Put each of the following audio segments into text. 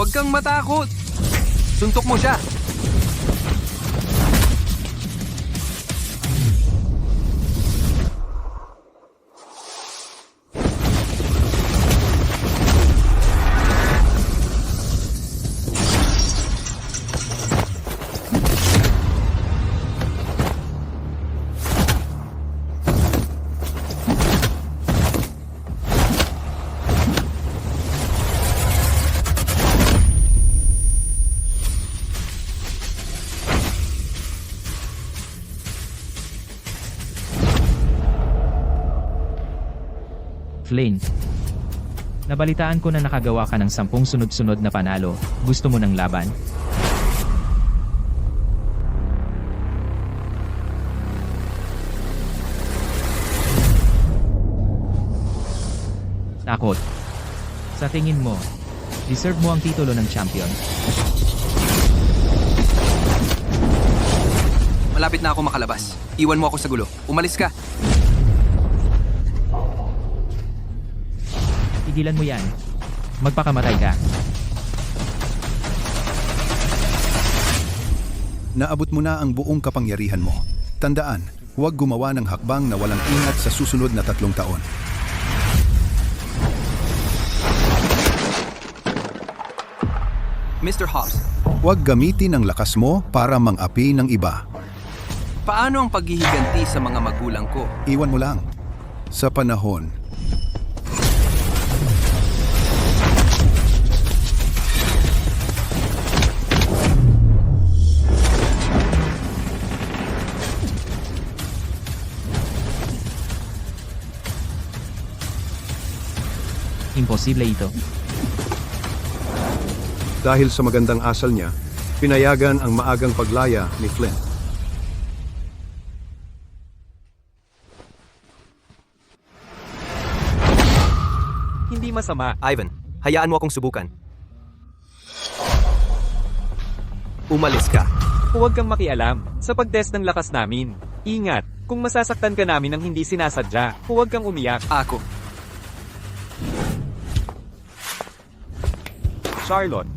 Huwag kang matakot! Suntok mo siya! Flynn, nabalitaan ko na nakagawa ka ng 10 sunod-sunod na panalo. Gusto mo ng laban? Takot. Sa tingin mo, deserve mo ang titulo ng champion? Malapit na ako makalabas. Iwan mo ako sa gulo. Umalis ka! Tigilan mo yan. Magpakamatay ka. Naabot mo na ang buong kapangyarihan mo. Tandaan, huwag gumawa ng hakbang na walang ingat sa susunod na 3 taon. Mr. Hobbs, Huwag gamitin ang lakas mo para mang-api ng iba. paano ang paghihiganti sa mga magulang ko? Iwan mo lang. Sa panahon, Imposible ito. dahil sa magandang asal niya, pinayagan ang maagang paglaya ni Flynn. Hindi masama. Ivan, hayaan mo akong subukan. Umalis ka. Huwag kang makialam sa pag-test ng lakas namin. Ingat, kung masasaktan ka namin ng hindi sinasadya, huwag kang umiyak. Ako. Charlotte,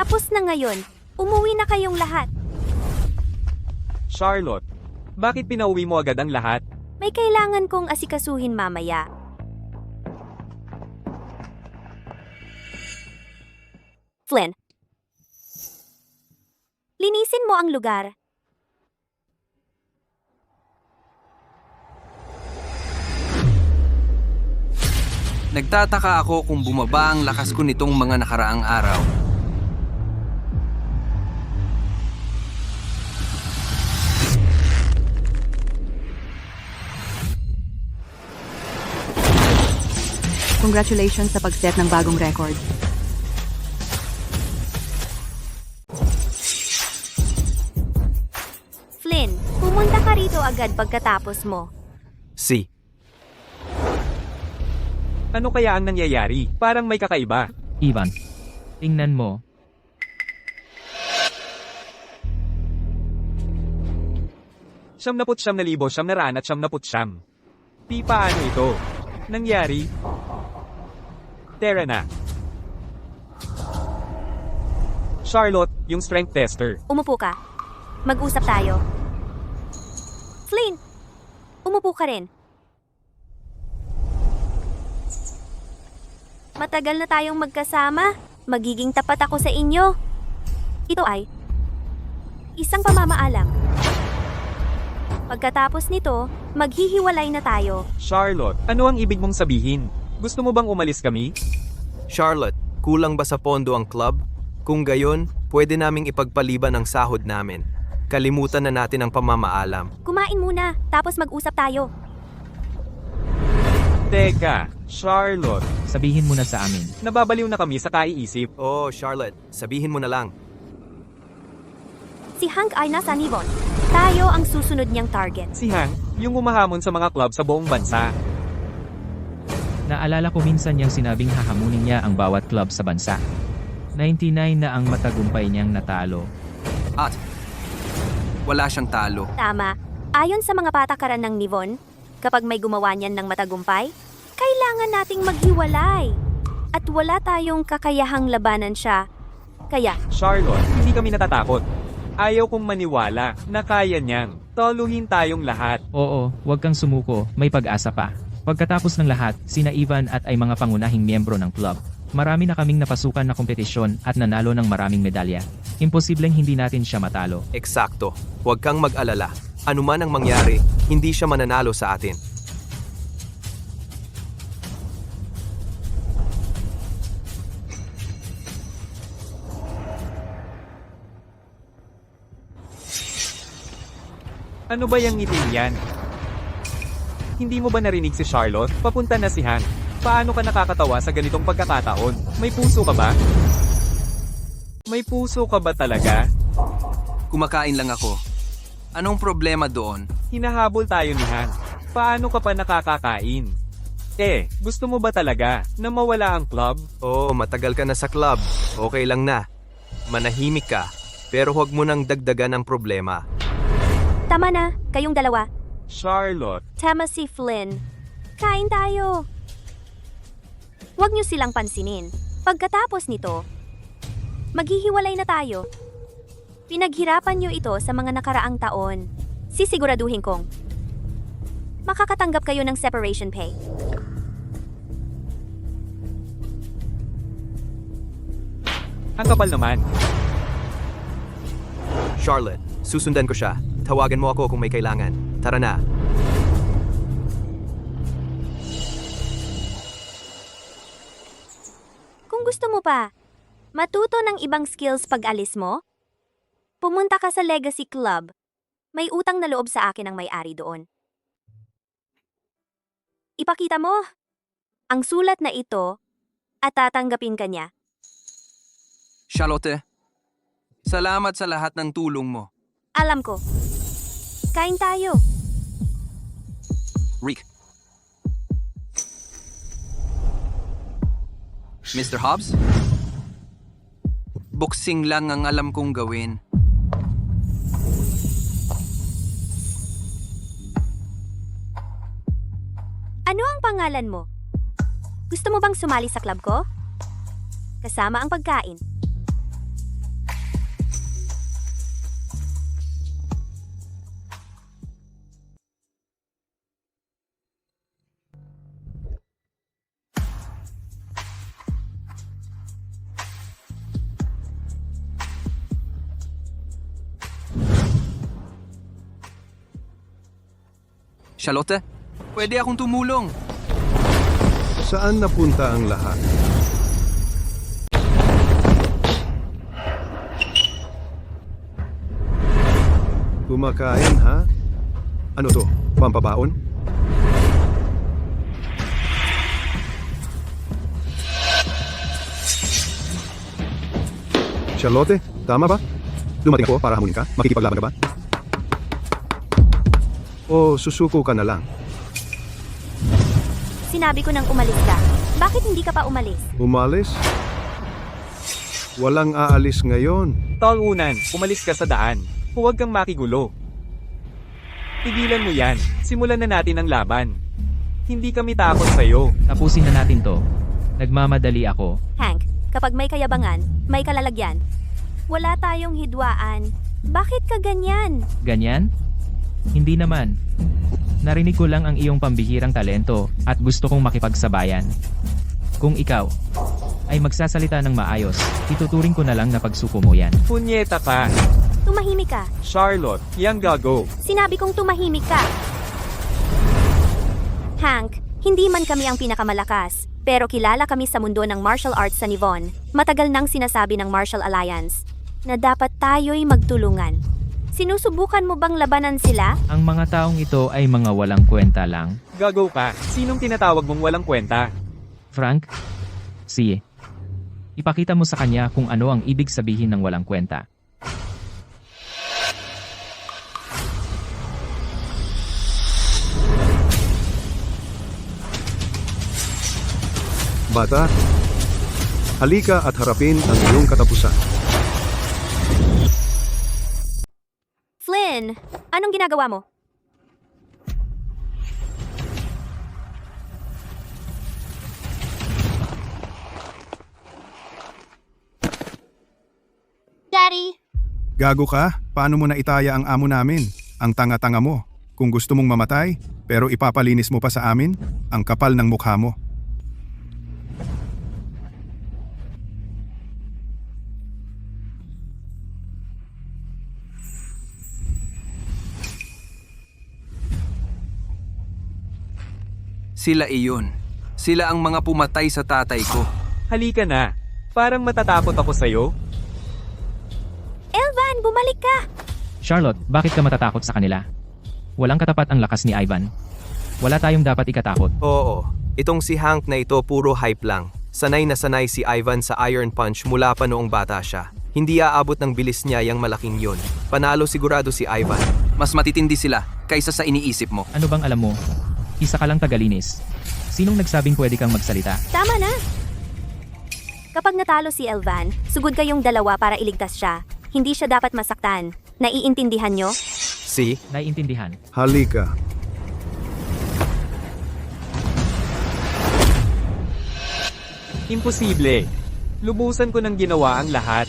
Tapos na ngayon. Umuwi na kayong lahat. Charlotte, bakit pinauwi mo agad ang lahat? May kailangan kong asikasuhin mamaya. Flynn. Linisin mo ang lugar. Nagtataka ako kung bumaba ang lakas ko nitong mga nakaraang araw. Congratulations sa pag-set ng bagong record. Flynn, pumunta ka rito agad pagkatapos mo. Si. Ano kaya ang nangyayari? Parang may kakaiba. Ivan, tingnan mo. Siyam na libo, 999. Di paano ito? Nangyari? Tara na. Charlotte, yung strength tester. Umupo ka. Mag-usap tayo. Flynn, umupo ka rin. Matagal na tayong magkasama. Magiging tapat ako sa inyo. Ito ay isang pamamaalam. Pagkatapos nito, maghihiwalay na tayo. Charlotte, ano ang ibig mong sabihin? Gusto mo bang umalis kami? Charlotte, kulang ba sa pondo ang club? Kung gayon, pwede naming ipagpaliban ang sahod namin. Kalimutan na natin ang pamamaalam. Kumain muna, tapos mag-usap tayo. Teka, Charlotte, Sabihin mo na sa amin. nababaliw na kami sa kaiisip. Oh, Charlotte, sabihin mo na lang. Si Hank ay nasa Nivon. Tayo ang susunod niyang target. Si Hank, yung umahamon sa mga club sa buong bansa. Naalala ko minsan niyang sinabing hahamunin niya ang bawat club sa bansa. 99 na ang matagumpay niyang natalo. At wala siyang talo. Tama. Ayon sa mga patakaran ng Nivon, kapag may gumawa niyan ng matagumpay, kailangan nating maghiwalay. At wala tayong kakayahang labanan siya. Kaya, Charlotte, hindi kami natatakot. Ayaw kong maniwala na kaya niyang toluhin tayong lahat. Oo, huwag kang sumuko, may pag-asa pa. Pagkatapos ng lahat, sina Ivan at ay mga pangunahing miyembro ng club. Marami na kaming napasukan na kompetisyon at nanalo ng maraming medalya. Imposibleng hindi natin siya matalo. Eksakto. Huwag kang mag-alala. Ano man ang mangyari, hindi siya mananalo sa atin. Ano ba yung ngiting yan? Hindi mo ba narinig si Charlotte? Papunta na si Han. Paano ka nakakatawa sa ganitong pagkakataon? May puso ka ba? May puso ka ba talaga? Kumakain lang ako. Anong problema doon? Hinahabol tayo ni Han. Paano ka pa nakakakain? Gusto mo ba talaga na mawala ang club? Oo, matagal ka na sa club. Okay lang na. Manahimik ka. Pero huwag mo nang dagdagan ang problema. tama na, kayong dalawa. Charlotte, Tama si Flynn. Kain tayo. Huwag niyo silang pansinin. Pagkatapos nito, maghihiwalay na tayo. Pinaghirapan niyo ito sa mga nakaraang taon. Sisiguraduhin kong makakatanggap kayo ng separation pay. ang kapal naman. Charlotte, susundan ko siya. Tawagan mo ako kung may kailangan. Tara na. Kung gusto mo pa, matuto ng ibang skills pag alis mo, pumunta ka sa Legacy Club. May utang na loob sa akin ang may-ari doon. Ipakita mo ang sulat na ito at tatanggapin ka niya. Charlotte, salamat sa lahat ng tulong mo. Alam ko. Kain tayo. Rick. Mr. Hobbs? Boxing lang ang alam kong gawin. Ano ang pangalan mo? Gusto mo bang sumali sa club ko? Kasama ang pagkain. Charlotte, pwede akong tumulong. Saan napunta ang lahat? Kumakain, ha? Ano to? Pampabaon? Charlotte, tama ba? Dumating ako para hamunin ka? Makikipaglaban ka ba? O susuko ka na lang? Sinabi ko nang umalis ka. Bakit hindi ka pa umalis? Umalis? Walang aalis ngayon. Talunan, umalis ka sa daan. Huwag kang makigulo. Tigilan mo yan. Simulan na natin ang laban. Hindi kami takot sa'yo. Tapusin na natin to. Nagmamadali ako. Hank, kapag may kayabangan, may kalalagyan. Wala tayong hidwaan. Bakit ka ganyan? Ganyan? Hindi naman. Narinig ko lang ang iyong pambihirang talento at gusto kong makipagsabayan. Kung ikaw ay magsasalita ng maayos, ituturing ko na lang na pagsuko mo yan. Punyeta ka. Tumahimik ka. Charlotte, yang gago. Sinabi kong tumahimik ka. Hank, hindi man kami ang pinakamalakas, pero kilala kami sa mundo ng martial arts sa Nivon. Matagal nang sinasabi ng Martial Alliance na dapat tayo'y magtulungan. Sinusubukan mo bang labanan sila? Ang mga taong ito ay mga walang kwenta lang. Gago ka. Sinong tinatawag mong walang kwenta? Frank? Sige. Ipakita mo sa kanya kung ano ang ibig sabihin ng walang kwenta. Bata, halika at harapin ang iyong katapusan. Flynn, anong ginagawa mo? Gago ka? Paano mo naitaya ang amo namin? Ang tanga-tanga mo. Kung gusto mong mamatay, pero ipapalinis mo pa sa amin, ang kapal ng mukha mo. Sila iyon. Sila ang mga pumatay sa tatay ko. Halika na. Parang matatakot ako sa'yo. Elvan, bumalik ka! Charlotte, bakit ka matatakot sa kanila? Walang katapat ang lakas ni Ivan. Wala tayong dapat ikatakot. Oo, itong si Hank na ito puro hype lang. Sanay na sanay si Ivan sa Iron Punch mula pa noong bata siya. Hindi aabot ng bilis niya yang malaking yon. Panalo sigurado si Ivan. Mas matitindi sila kaysa sa iniisip mo. Ano bang alam mo? Isa ka lang tagalinis. Sinong nagsabing pwede kang magsalita? Tama na! Kapag natalo si Elvan, sugod kayong dalawa para iligtas siya. Hindi siya dapat masaktan. Naiintindihan nyo? Si? Naiintindihan. Halika. Imposible. Lubusan ko ng ginawa ang lahat.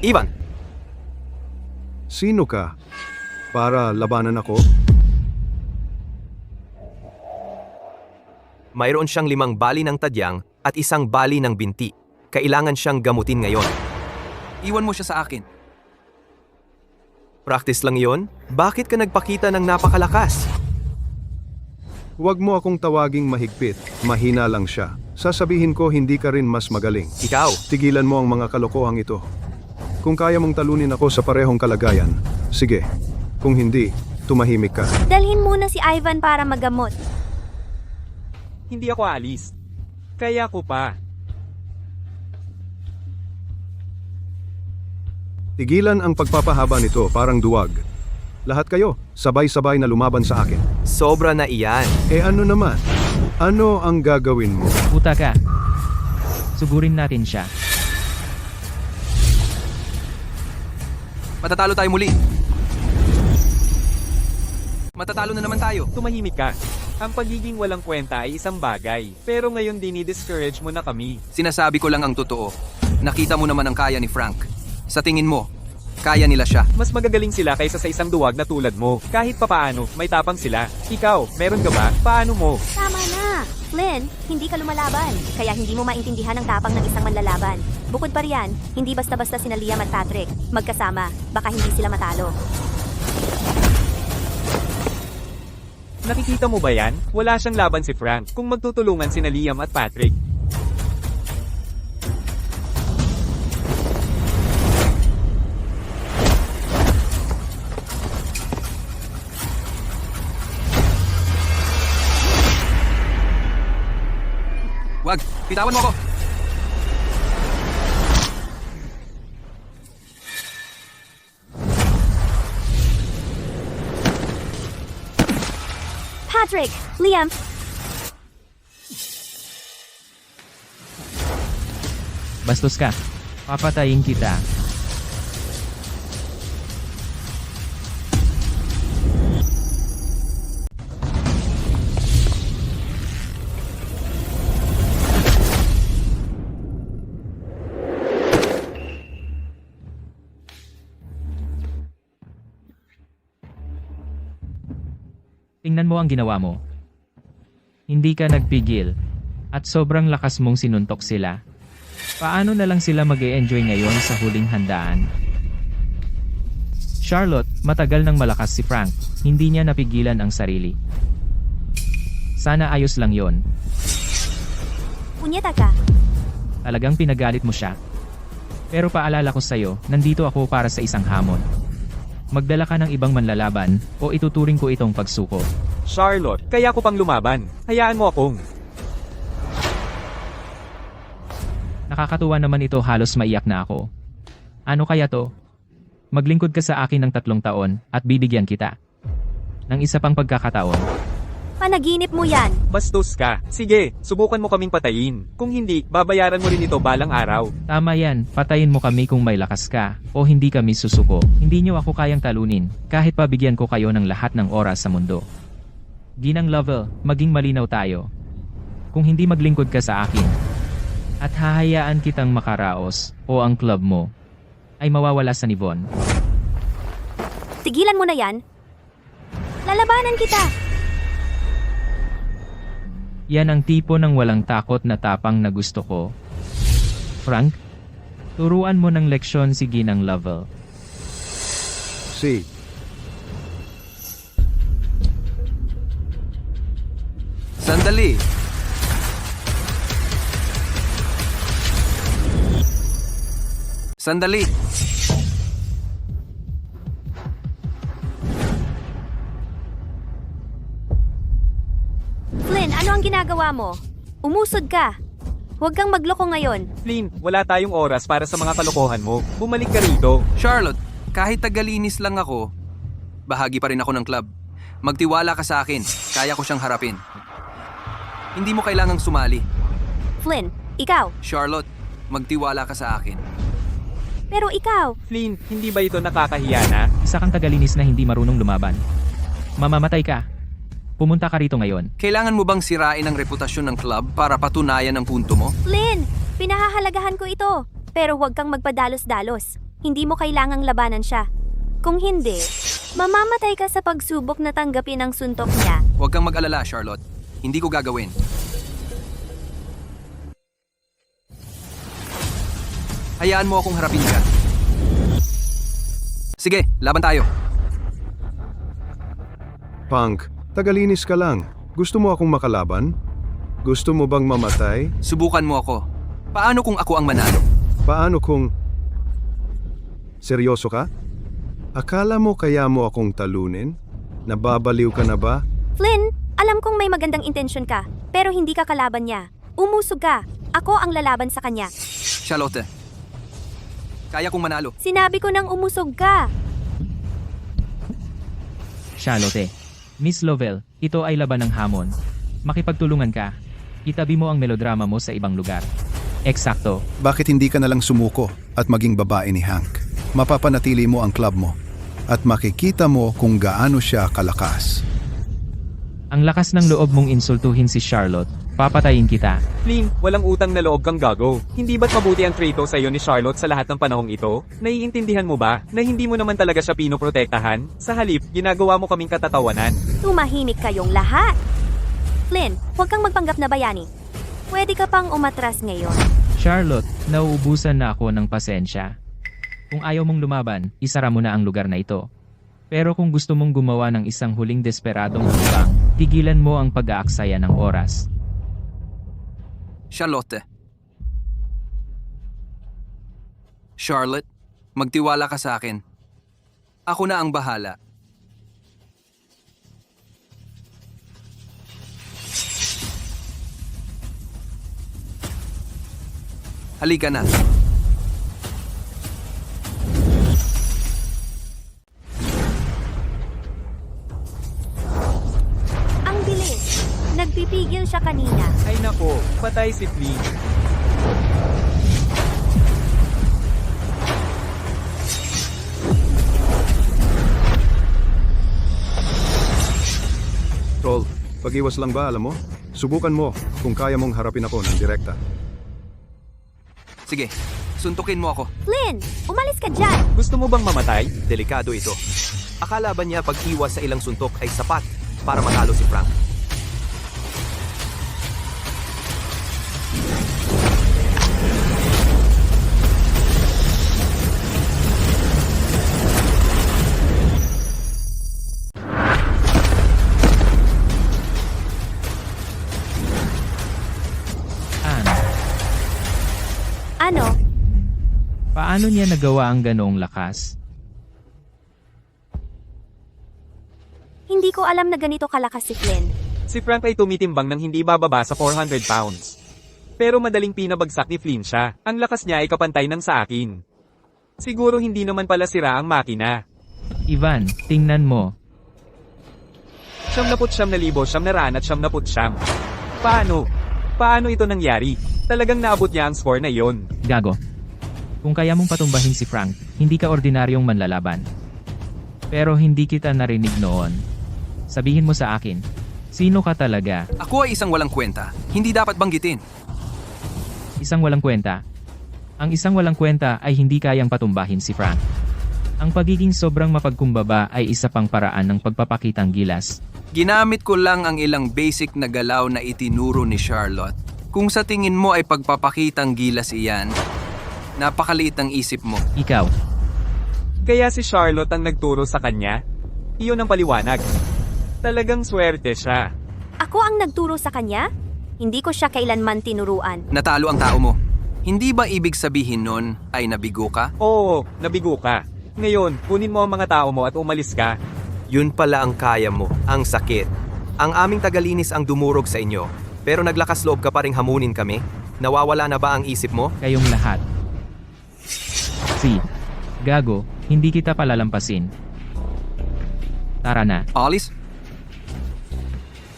Ivan! Sino ka? Para labanan ako? Mayroon siyang 5 bali ng tadyang at 1 bali ng binti. Kailangan siyang gamutin ngayon. Iwan mo siya sa akin. Practice lang yon? Bakit ka nagpakita ng napakalakas? Huwag mo akong tawaging mahigpit. Mahina lang siya. Sasabihin ko hindi ka rin mas magaling. Ikaw, Tigilan mo ang mga kalokohang ito. Kung kaya mong talunin ako sa parehong kalagayan, sige. Kung hindi, tumahimik ka. Dalhin muna si Ivan para magamot. Hindi ako alis. Kaya ko pa. Tigilan ang pagpapahaba nito, parang duwag. Lahat kayo, sabay-sabay na lumaban sa akin. sobra na iyan. Eh ano naman? Ano ang gagawin mo? Puta ka. Sugurin natin siya. Matatalo tayo muli. Matatalo na naman tayo. Tumahimik ka. Ang pagiging walang kwenta ay isang bagay. Pero ngayon dinidiscourage mo na kami. Sinasabi ko lang ang totoo. Nakita mo naman ang kaya ni Frank. Sa tingin mo, kaya nila siya. Mas magagaling sila kaysa sa isang duwag na tulad mo. Kahit papaano, may tapang sila. Ikaw, meron ka ba? Paano mo? Tama na! Flynn, hindi ka lumalaban. Kaya hindi mo maintindihan ang tapang ng isang manlalaban. Bukod pa riyan, hindi basta-basta sina Liam at Patrick. Magkasama, baka hindi sila matalo. Nakikita mo ba yan? Wala siyang laban si Frank kung magtutulungan sina Liam at Patrick. Wag, bitawan mo ako. Patrick! Liam! Bastos ka. Papatayin kita. Tingnan mo ang ginawa mo. Hindi ka nagpigil. At sobrang lakas mong sinuntok sila. Paano na lang sila mag-e-enjoy ngayon sa huling handaan? Charlotte, matagal nang malakas si Frank. Hindi niya napigilan ang sarili. Sana ayos lang yon. Punyeta ka! Talagang pinagalit mo siya. Pero paalala ko sa'yo, nandito ako para sa isang hamon. Magdala ka ng ibang manlalaban, o ituturing ko itong pagsuko. Charlotte, kaya ko pang lumaban. Hayaan mo akong. Nakakatuwa naman ito, halos maiyak na ako. Ano kaya to? Maglingkod ka sa akin ng 3 taon, at bibigyan kita. Ng isa pang pagkakataon, Panaginip mo yan. Bastos ka. Sige, subukan mo kaming patayin. Kung hindi, babayaran mo rin ito balang araw. tama yan, patayin mo kami kung may lakas ka, o hindi kami susuko. Hindi nyo ako kayang talunin, kahit pabigyan ko kayo ng lahat ng oras sa mundo. Ginang Lovell, maging malinaw tayo. Kung hindi maglingkod ka sa akin, at hahayaan kitang makaraos, o ang club mo, ay mawawala sa Nivon. Tigilan mo na yan. Lalabanan kita. Yan ang tipo ng walang takot na tapang na gusto ko. Frank, turuan mo ng leksyon si Ginang Lovell. Si. Sandali! Sandali! Flynn, ano ang ginagawa mo? Umusod ka. Huwag kang magloko ngayon. Flynn, wala tayong oras para sa mga kalokohan mo. Bumalik ka rito. Charlotte, kahit tagalinis lang ako, bahagi pa rin ako ng club. Magtiwala ka sa akin, kaya ko siyang harapin. Hindi mo kailangang sumali. Flynn, ikaw. Charlotte, magtiwala ka sa akin. Pero ikaw. Flynn, hindi ba ito nakakahiya na? Isa kang tagalinis na hindi marunong lumaban. Mamamatay ka. Pumunta ka rito ngayon. Kailangan mo bang sirain ang reputasyon ng club para patunayan ang punto mo? Flynn, pinahahalagahan ko ito. Pero huwag kang magpadalos-dalos. Hindi mo kailangang labanan siya. Kung hindi, mamamatay ka sa pagsubok na tanggapin ang suntok niya. Huwag kang mag-alala, Charlotte. Hindi ko gagawin. Hayaan mo akong harapin ka. Sige, laban tayo. Punk, tagalinis ka lang. Gusto mo akong makalaban? Gusto mo bang mamatay? Subukan mo ako. Paano kung ako ang manalo? Paano kung... Seryoso ka? Akala mo kaya mo akong talunin? Nababaliw ka na ba? Flynn, alam kong may magandang intensyon ka, pero hindi ka kalaban niya. Umusog ka. Ako ang lalaban sa kanya. Charlotte, kaya kong manalo. Sinabi ko nang umusog ka. Charlotte, Miss Lovell, ito ay laban ng hamon. Makipagtulungan ka. Itabi mo ang melodrama mo sa ibang lugar. Eksakto. Bakit hindi ka nalang sumuko at maging babae ni Hank? Mapapanatili mo ang club mo at makikita mo kung gaano siya kalakas. Ang lakas ng loob mong insultuhin si Charlotte. Papatayin kita. Flynn, walang utang na loob kang gago. Hindi ba't mabuti ang trato sa'yo ni Charlotte sa lahat ng panahong ito? Naiintindihan mo ba na hindi mo naman talaga siya pinoprotektahan? Sa halip, ginagawa mo kaming katatawanan. Tumahimik kayong lahat. Flynn, huwag kang magpanggap na bayani. Pwede ka pang umatras ngayon. Charlotte, nauubusan na ako ng pasensya. Kung ayaw mong lumaban, isara mo na ang lugar na ito. Pero kung gusto mong gumawa ng isang huling desperadong hakbang, tigilan mo ang pag-aaksaya ng oras. Charlotte. Charlotte, magtiwala ka sa akin. Ako na ang bahala. Halika na. Ang bilis. Nagpipigil siya kanina. Ay nako, patay si Flynn. Tol, pag-iwas lang ba, alam mo? Subukan mo kung kaya mong harapin ako ng direkta. Sige, suntukin mo ako. Flynn, umalis ka dyan. Gusto mo bang mamatay? Delikado ito. Akala ba niya pag-iwas sa ilang suntok ay sapat para matalo si Frank? Ano? Paano niya nagawa ang ganoong lakas? Hindi ko alam na ganito kalakas si Flynn. Si Frank ay tumitimbang ng hindi bababa sa 400 pounds. Pero madaling pinabagsak ni Flynn siya. Ang lakas niya ay kapantay ng sa akin. Siguro hindi naman pala sira ang makina. Ivan, tingnan mo. 79,999. Paano? Paano ito nangyari? Talagang naabot niya ang score na yon. Gago. Kung kaya mong patumbahin si Frank, hindi ka ordinaryong manlalaban. Pero hindi kita narinig noon. Sabihin mo sa akin, sino ka talaga? Ako ay isang walang kwenta. Hindi dapat banggitin. Isang walang kwenta. Ang isang walang kwenta ay hindi kayang patumbahin si Frank. Ang pagiging sobrang mapagkumbaba ay isa pang paraan ng pagpapakitang gilas. Ginamit ko lang ang ilang basic na galaw na itinuro ni Charlotte. Kung sa tingin mo ay pagpapakitang gilas iyan, napakaliit ng isip mo. Ikaw, Kaya si Charlotte ang nagturo sa kanya? Iyon ang paliwanag. Talagang swerte siya. Ako ang nagturo sa kanya? Hindi ko siya kailanman tinuruan. Natalo ang tao mo. Hindi ba ibig sabihin nun ay nabigo ka? Oo, nabigo ka. Ngayon, kunin mo ang mga tao mo at umalis ka. Yun pala ang kaya mo, ang sakit. Ang aming tagalinis ang dumurog sa inyo, pero naglakas loob ka pa ring hamunin kami? Nawawala na ba ang isip mo? kayong lahat. Gago, hindi kita palalampasin. Tara na. Alice?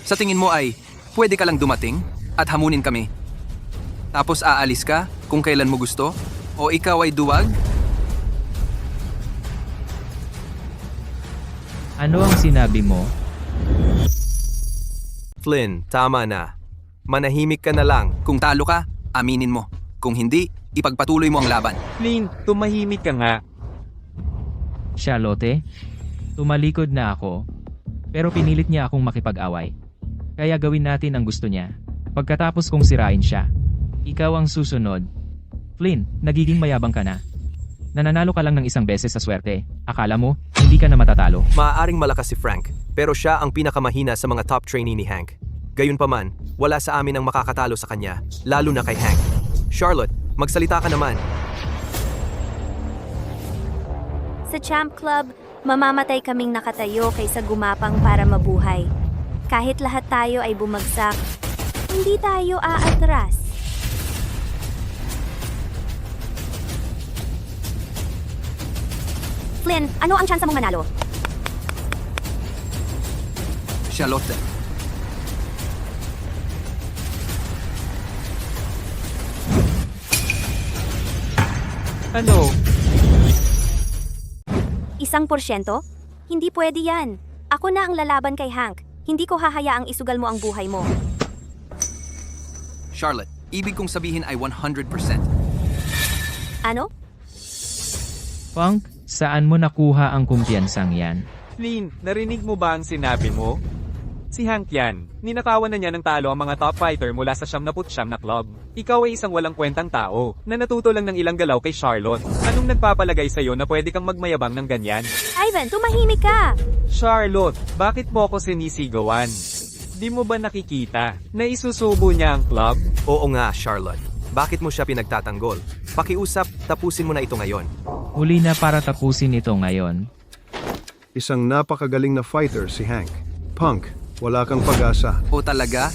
Sa tingin mo ay pwede ka lang dumating at hamunin kami? Tapos aalis ka kung kailan mo gusto? O ikaw ay duwag? Ano ang sinabi mo? Flynn, tama na. Manahimik ka na lang. Kung talo ka, aminin mo. Kung hindi, ipagpatuloy mo ang laban. Flynn, tumahimik ka nga. Charlotte, tumalikod na ako. Pero pinilit niya akong makipag-away. Kaya gawin natin ang gusto niya. Pagkatapos kong sirain siya. Ikaw ang susunod. Flynn, nagiging mayabang ka na. Nananalo ka lang ng isang beses sa swerte. Akala mo, hindi ka na matatalo. Maaaring malakas si Frank, pero siya ang pinakamahina sa mga top trainee ni Hank. Gayunpaman, wala sa amin ang makakatalo sa kanya, lalo na kay Hank. Charlotte, magsalita ka naman. Sa Champ Club, mamamatay kaming nakatayo kaysa gumapang para mabuhay. Kahit lahat tayo ay bumagsak, hindi tayo aatras. Flynn, ano ang tsansa mong manalo? Charlotte. Ano? 1%? Hindi pwede yan. Ako na ang lalaban kay Hank. Hindi ko hahayaang isugal mo ang buhay mo. Charlotte, ibig kong sabihin ay 100%. Ano? Punk, saan mo nakuha ang kumpiyansang yan? Flynn, narinig mo ba ang sinabi mo? Si Hank yan. Ninakawan na niya ng talo ang mga top fighter mula sa 79 na club. Ikaw ay isang walang kwentang tao na natuto lang ng ilang galaw kay Charlotte. Anong nagpapalagay sa'yo na pwede kang magmayabang ng ganyan? Ivan, tumahimik ka! Charlotte, bakit mo ako sinisigawan? Di mo ba nakikita na isusubo niya ang club? Oo nga, Charlotte. Bakit mo siya pinagtatanggol? Pakiusap, tapusin mo na ito ngayon. Huli na para tapusin ito ngayon. Isang napakagaling na fighter si Hank. Punk, wala kang pag-asa. O talaga?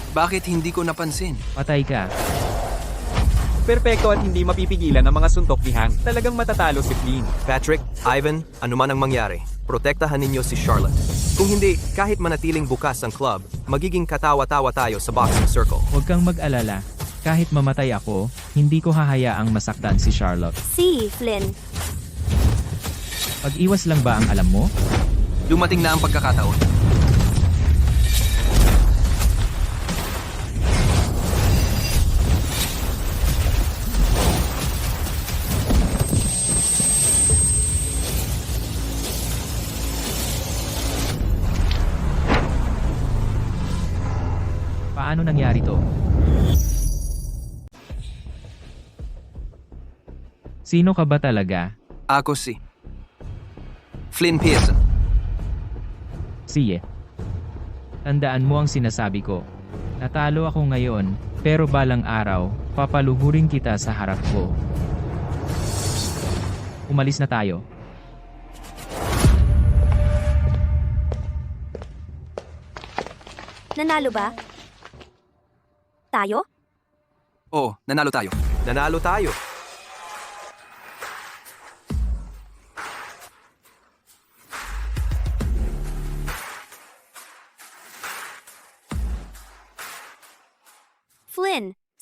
Bakit hindi ko napansin? Patay ka. Perpekto at hindi mapipigilan ang mga suntok ni Hank. Talagang matatalo si Flynn. Patrick, Ivan, ano man ang mangyari, protektahan ninyo si Charlotte. Kung hindi, kahit manatiling bukas ang club, magiging katawa-tawa tayo sa boxing circle. Huwag kang mag-alala. Kahit mamatay ako, hindi ko hahayaang masaktan si Charlotte. Si Flynn. Pag-iwas lang ba ang alam mo? Dumating na ang pagkakataon. Paano nangyari to? Sino ka ba talaga? Ako si Flynn Pearson. Sige. Tandaan mo ang sinasabi ko. Natalo ako ngayon, pero balang araw, papaluhurin kita sa harap ko. Umalis na tayo. Nanalo ba? Tayo? Oo, nanalo tayo. Nanalo tayo.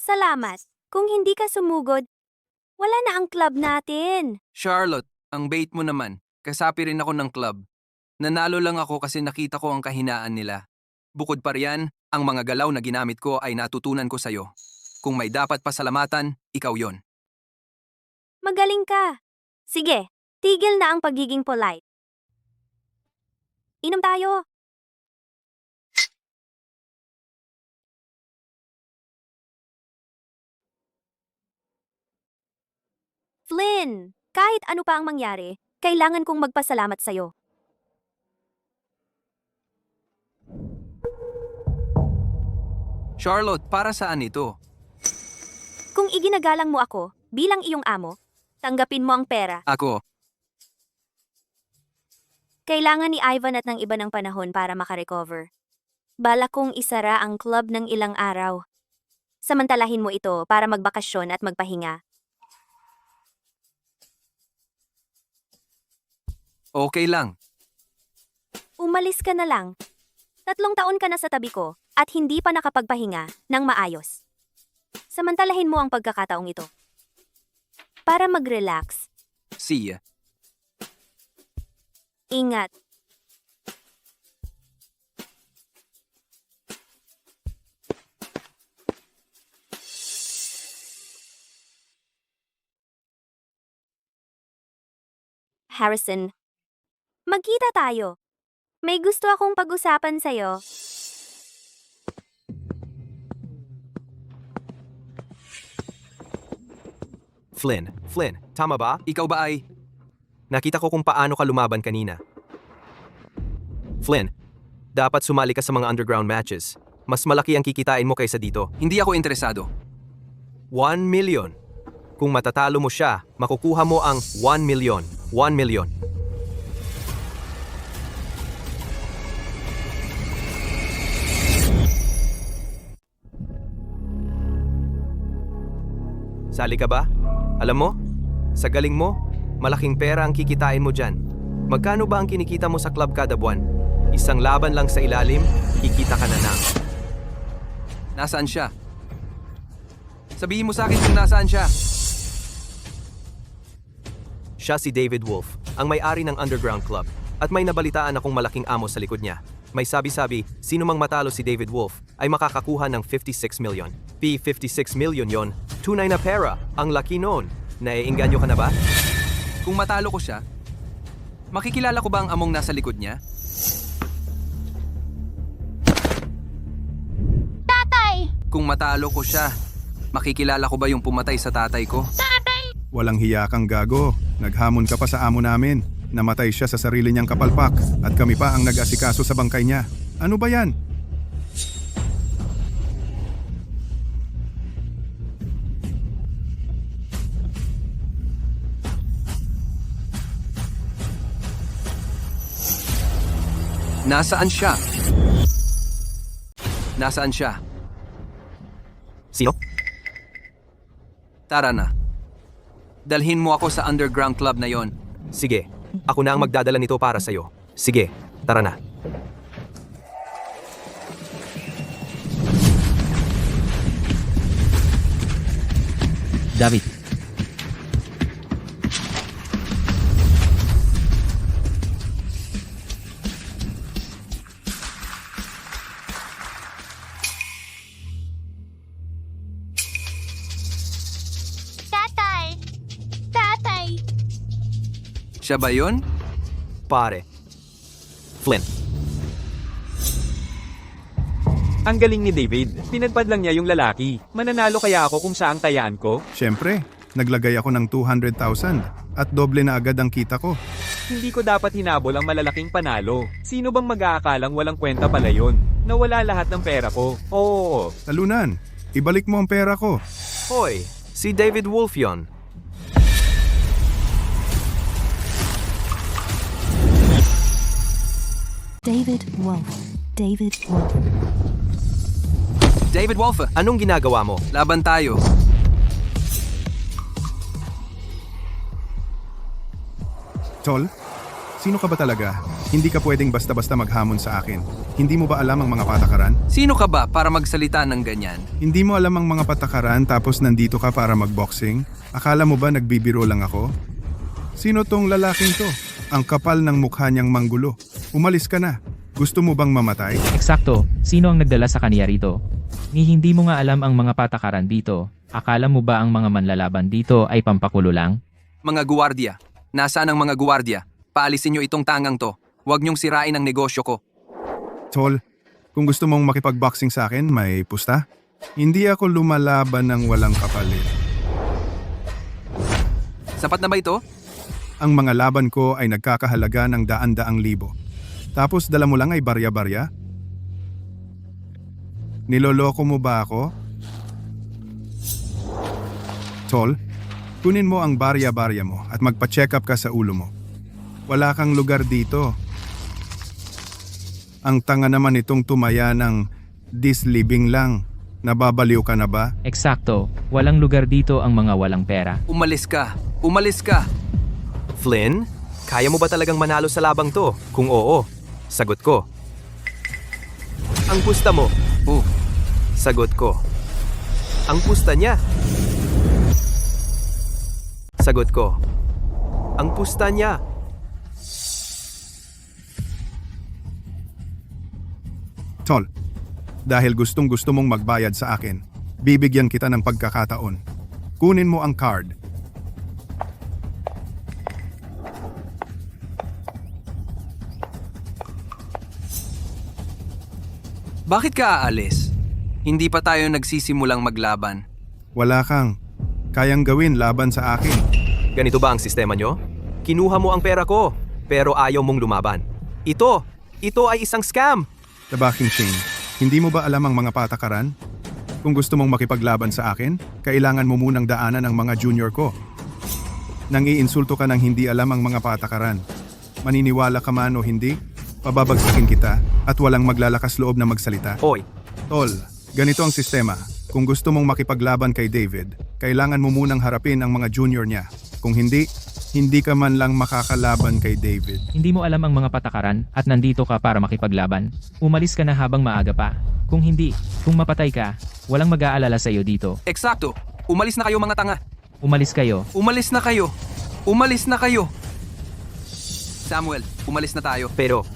Salamat. Kung hindi ka sumugod, wala na ang club natin. Charlotte, ang bait mo naman. Kasapi rin ako ng club. Nanalo lang ako kasi nakita ko ang kahinaan nila. Bukod pa riyan, ang mga galaw na ginamit ko ay natutunan ko sa'yo. Kung may dapat pasalamatan, ikaw yon. Magaling ka. Sige, tigil na ang pagiging polite. Inom tayo. Flynn, kahit ano pa ang mangyari, kailangan kong magpasalamat sa'yo. Charlotte, para saan ito? Kung iginagalang mo ako bilang iyong amo, tanggapin mo ang pera. Ako, Kailangan ni Ivan at ng iba ng panahon para makarecover. Balak kong isara ang club ng ilang araw. Samantalahin mo ito para magbakasyon at magpahinga. okay lang. Umalis ka na lang. 3 taon ka na sa tabi ko at hindi pa nakapagpahinga ng maayos. Samantalahin mo ang pagkakataong ito. Para mag-relax, See ya. ingat. Harrison, magkita tayo. May gusto akong pag-usapan sa'yo. Flynn, tama ba? Ikaw ba ay... Nakita ko kung paano ka lumaban kanina. Flynn, dapat sumali ka sa mga underground matches. Mas malaki ang kikitain mo kaysa dito. Hindi ako interesado. 1 million. Kung matatalo mo siya, makukuha mo ang 1 million. 1 million. Sali ka ba? Alam mo, sa galing mo, malaking pera ang kikitain mo dyan. Magkano ba ang kinikita mo sa club kada buwan? Isang laban lang sa ilalim, kikita ka na na. Nasaan siya? Sabihin mo sa akin kung nasaan siya. Siya si David Wolf, ang may-ari ng underground club. At may nabalitaan akong malaking amo sa likod niya. May sabi-sabi, sino mang matalo si David Wolf ay makakakuha ng 56 million. P56 million yon, tunay na pera, ang laki noon. Naiinganyo ka na ba? Kung matalo ko siya, makikilala ko ba ang among nasa likod niya? Tatay! Kung matalo ko siya, makikilala ko ba yung pumatay sa tatay ko? Walang hiya kang gago. Naghamon ka pa sa amo namin. Namatay siya sa sarili niyang kapalpak at kami pa ang nag-asikaso sa bangkay niya. Ano ba yan? Nasaan siya? Nasaan siya? Sino? Tara na. Dalhin mo ako sa underground club na yon. Sige, ako na ang magdadala nito para sa'yo. Sige, tara na. David, Tatay! Tatay! Siya ba yon? Pare. Flynn, Ang galing ni David. Pinadpad lang niya yung lalaki. Mananalo kaya ako kung saang tayaan ko? Siyempre, naglagay ako ng 200,000 at doble na agad ang kita ko. Hindi ko dapat hinabol ang malalaking panalo. Sino bang mag-aakalang walang kwenta pala yun? Nawala lahat ng pera ko. Oo. Talunan, ibalik mo ang pera ko. hoy, si David Wolf yon. David Wolf. David Wolf. David Wolfe, Anong ginagawa mo? laban tayo. Tol, Sino ka ba talaga? Hindi ka pwedeng basta-basta maghamon sa akin. Hindi mo ba alam ang mga patakaran? Sino ka ba para magsalita ng ganyan? Hindi mo alam ang mga patakaran tapos nandito ka para magboxing? Akala mo ba nagbibiro lang ako? Sino tong lalaking to? Ang kapal ng mukha niyang manggulo. Umalis ka na. Gusto mo bang mamatay? Eksakto, sino ang nagdala sa kaniya rito? Ni hindi mo nga alam ang mga patakaran dito. Akala mo ba ang mga manlalaban dito ay pampakulo lang? Mga guwardiya. Nasaan ang mga guwardiya? Paalisin niyo itong tangang to. Huwag niyong sirain ang negosyo ko. Tol, kung gusto mong makipagboxing sa akin, may pusta? Hindi ako lumalaban ng walang kapalit. Sapat na ba ito? Ang mga laban ko ay nagkakahalaga ng daan-daang libo. Tapos dala mo lang ay barya-barya? Niloloko mo ba ako? Tol, kunin mo ang barya-barya mo at magpa-check up ka sa ulo mo. Wala kang lugar dito. Ang tanga naman itong tumaya ng dislibing lang. Nababaliw ka na ba? Eksakto, walang lugar dito ang mga walang pera. Umalis ka. Umalis ka. Flynn, kaya mo ba talagang manalo sa labang to? Kung oo, sagot ko. Ang pusta mo? Sagot ko. Ang pusta niya? Sagot ko. Ang pusta niya? Tol, dahil gustong-gusto mong magbayad sa akin, bibigyan kita ng pagkakataon. Kunin mo ang card. Bakit ka aalis? Hindi pa tayo nagsisimulang maglaban. Wala kang kayang gawin laban sa akin. Ganito ba ang sistema nyo? Kinuha mo ang pera ko, pero ayaw mong lumaban. Ito ay isang scam! Tabaking Shane, hindi mo ba alam ang mga patakaran? Kung gusto mong makipaglaban sa akin, kailangan mo munang daanan ang mga junior ko. Nang iinsulto ka ng hindi alam ang mga patakaran. Maniniwala ka man o hindi, pababagsakin kita at walang maglalakas loob na magsalita. Hoy, Tol, ganito ang sistema. Kung gusto mong makipaglaban kay David, kailangan mo munang harapin ang mga junior niya. Kung hindi ka man lang makakalaban kay David. Hindi mo alam ang mga patakaran at nandito ka para makipaglaban. Umalis ka na habang maaga pa. Kung hindi, kung mapatay ka, walang mag-aalala sa iyo dito. Eksakto. Umalis na kayo mga tanga. Umalis kayo. Umalis na kayo. Umalis na kayo. Samuel, umalis na tayo. pero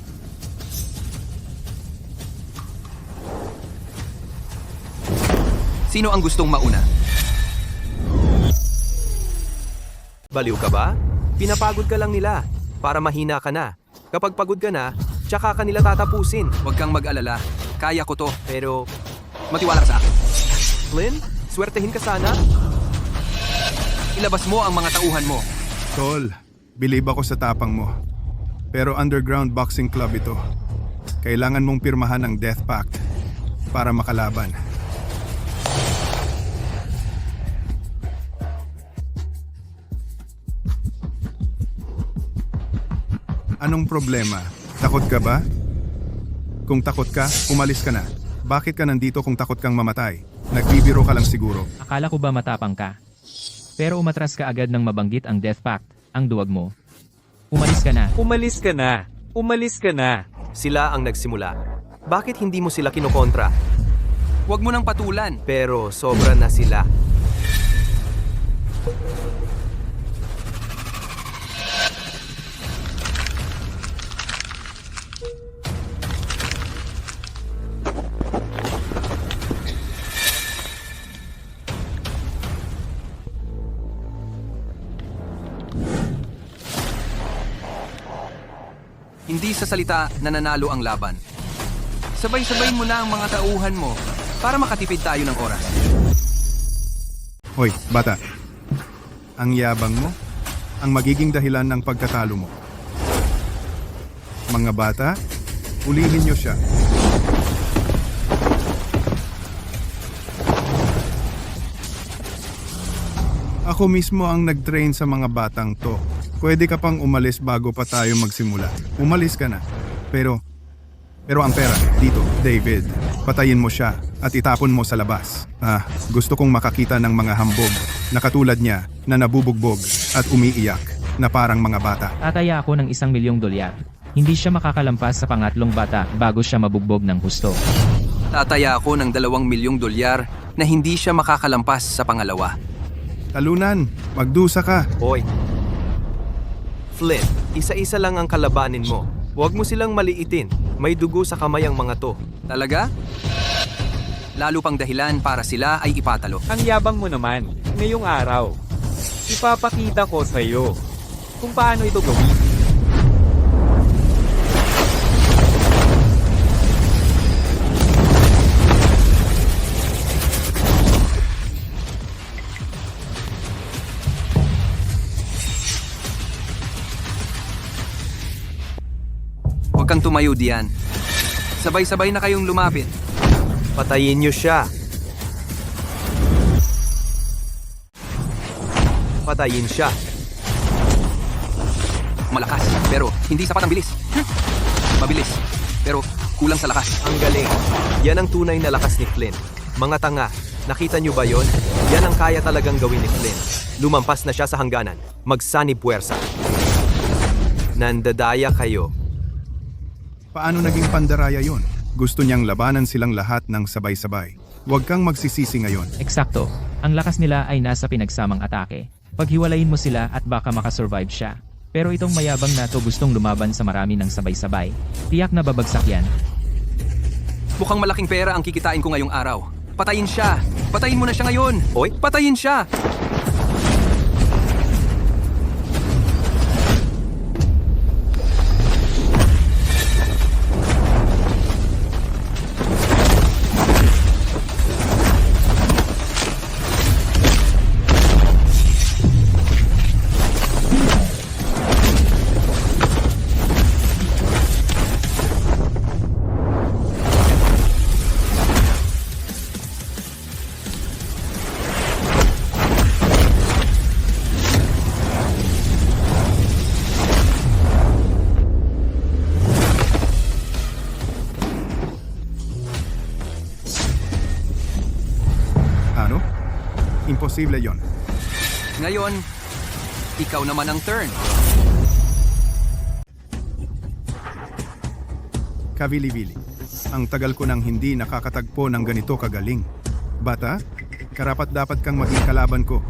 Sino ang gustong mauna? baliw ka ba? Pinapagod ka lang nila para mahina ka na. Kapag pagod ka na, tsaka ka nila tatapusin. Huwag kang mag-alala. Kaya ko to. Pero, Matiwala ka sa akin. Flynn, swertehin ka sana. Ilabas mo ang mga tauhan mo. Tol, believe ako sa tapang mo. Pero underground boxing club ito. Kailangan mong pirmahan ng death pact para makalaban. Anong problema? Takot ka ba? Kung takot ka, umalis ka na. Bakit ka nandito kung takot kang mamatay? Nagbibiro ka lang siguro. Akala ko ba matapang ka? Pero umatras ka agad nang mabanggit ang death pact, ang duwag mo. Umalis ka na. Umalis ka na. Umalis ka na. Sila ang nagsimula. Bakit hindi mo sila kinokontra? Huwag mo nang patulan. Pero sobra na sila. Hindi sa salita nananalo ang laban. Sabay-sabay mo na ang mga tauhan mo para makatipid tayo ng oras. Hoy, bata. Ang yabang mo, ang magiging dahilan ng pagkatalo mo. Mga bata, ulihin niyo siya. Ako mismo ang nag-train sa mga batang to. Pwede ka pang umalis bago pa tayo magsimula. Umalis ka na. Pero ang pera, dito, David. Patayin mo siya at itapon mo sa labas. Gusto kong makakita ng mga hambog na katulad niya na nabubugbog at umiiyak. na parang mga bata. Tataya ako ng $1,000,000. Hindi siya makakalampas sa pangatlong bata bago siya mabugbog ng husto. Tataya ako ng $2,000,000 na hindi siya makakalampas sa pangalawa. Talunan, magdusa ka. Hoy. Flynn, isa-isa lang ang kalabanin mo. Huwag mo silang maliitin. May dugo sa kamay ang mga to. Talaga? Lalo pang dahilan para sila ay ipatalo. Ang yabang mo naman, ngayong araw. Ipapakita ko sa iyo kung paano ito gawin. Huwag kang tumayo diyan. Sabay-sabay na kayong lumapit. Patayin niyo siya. Patayin siya. Malakas, pero hindi sapat ang bilis. Mabilis, pero kulang sa lakas. Ang galing. Yan ang tunay na lakas ni Flynn. Mga tanga, nakita niyo ba yon? Yan ang kaya talagang gawin ni Flynn. Lumampas na siya sa hangganan. Magsanib puwersa. Nandadaya kayo. Paano naging pandaraya yon? Gusto niyang labanan silang lahat ng sabay-sabay. Huwag kang magsisisi ngayon. Eksakto. Ang lakas nila ay nasa pinagsamang atake. Paghiwalayin mo sila at baka makasurvive siya. Pero itong mayabang na to gustong lumaban sa marami ng sabay-sabay. Tiyak na babagsak yan. Mukhang malaking pera ang kikitain ko ngayong araw. Patayin siya! Patayin mo na siya ngayon! Hoy, Patayin siya! Ano? Imposible yon. Ngayon, ikaw naman ang turn. Kavili-vili. Ang tagal ko nang hindi nakakatagpo ng ganito kagaling. Bata, karapat-dapat kang maging kalaban ko.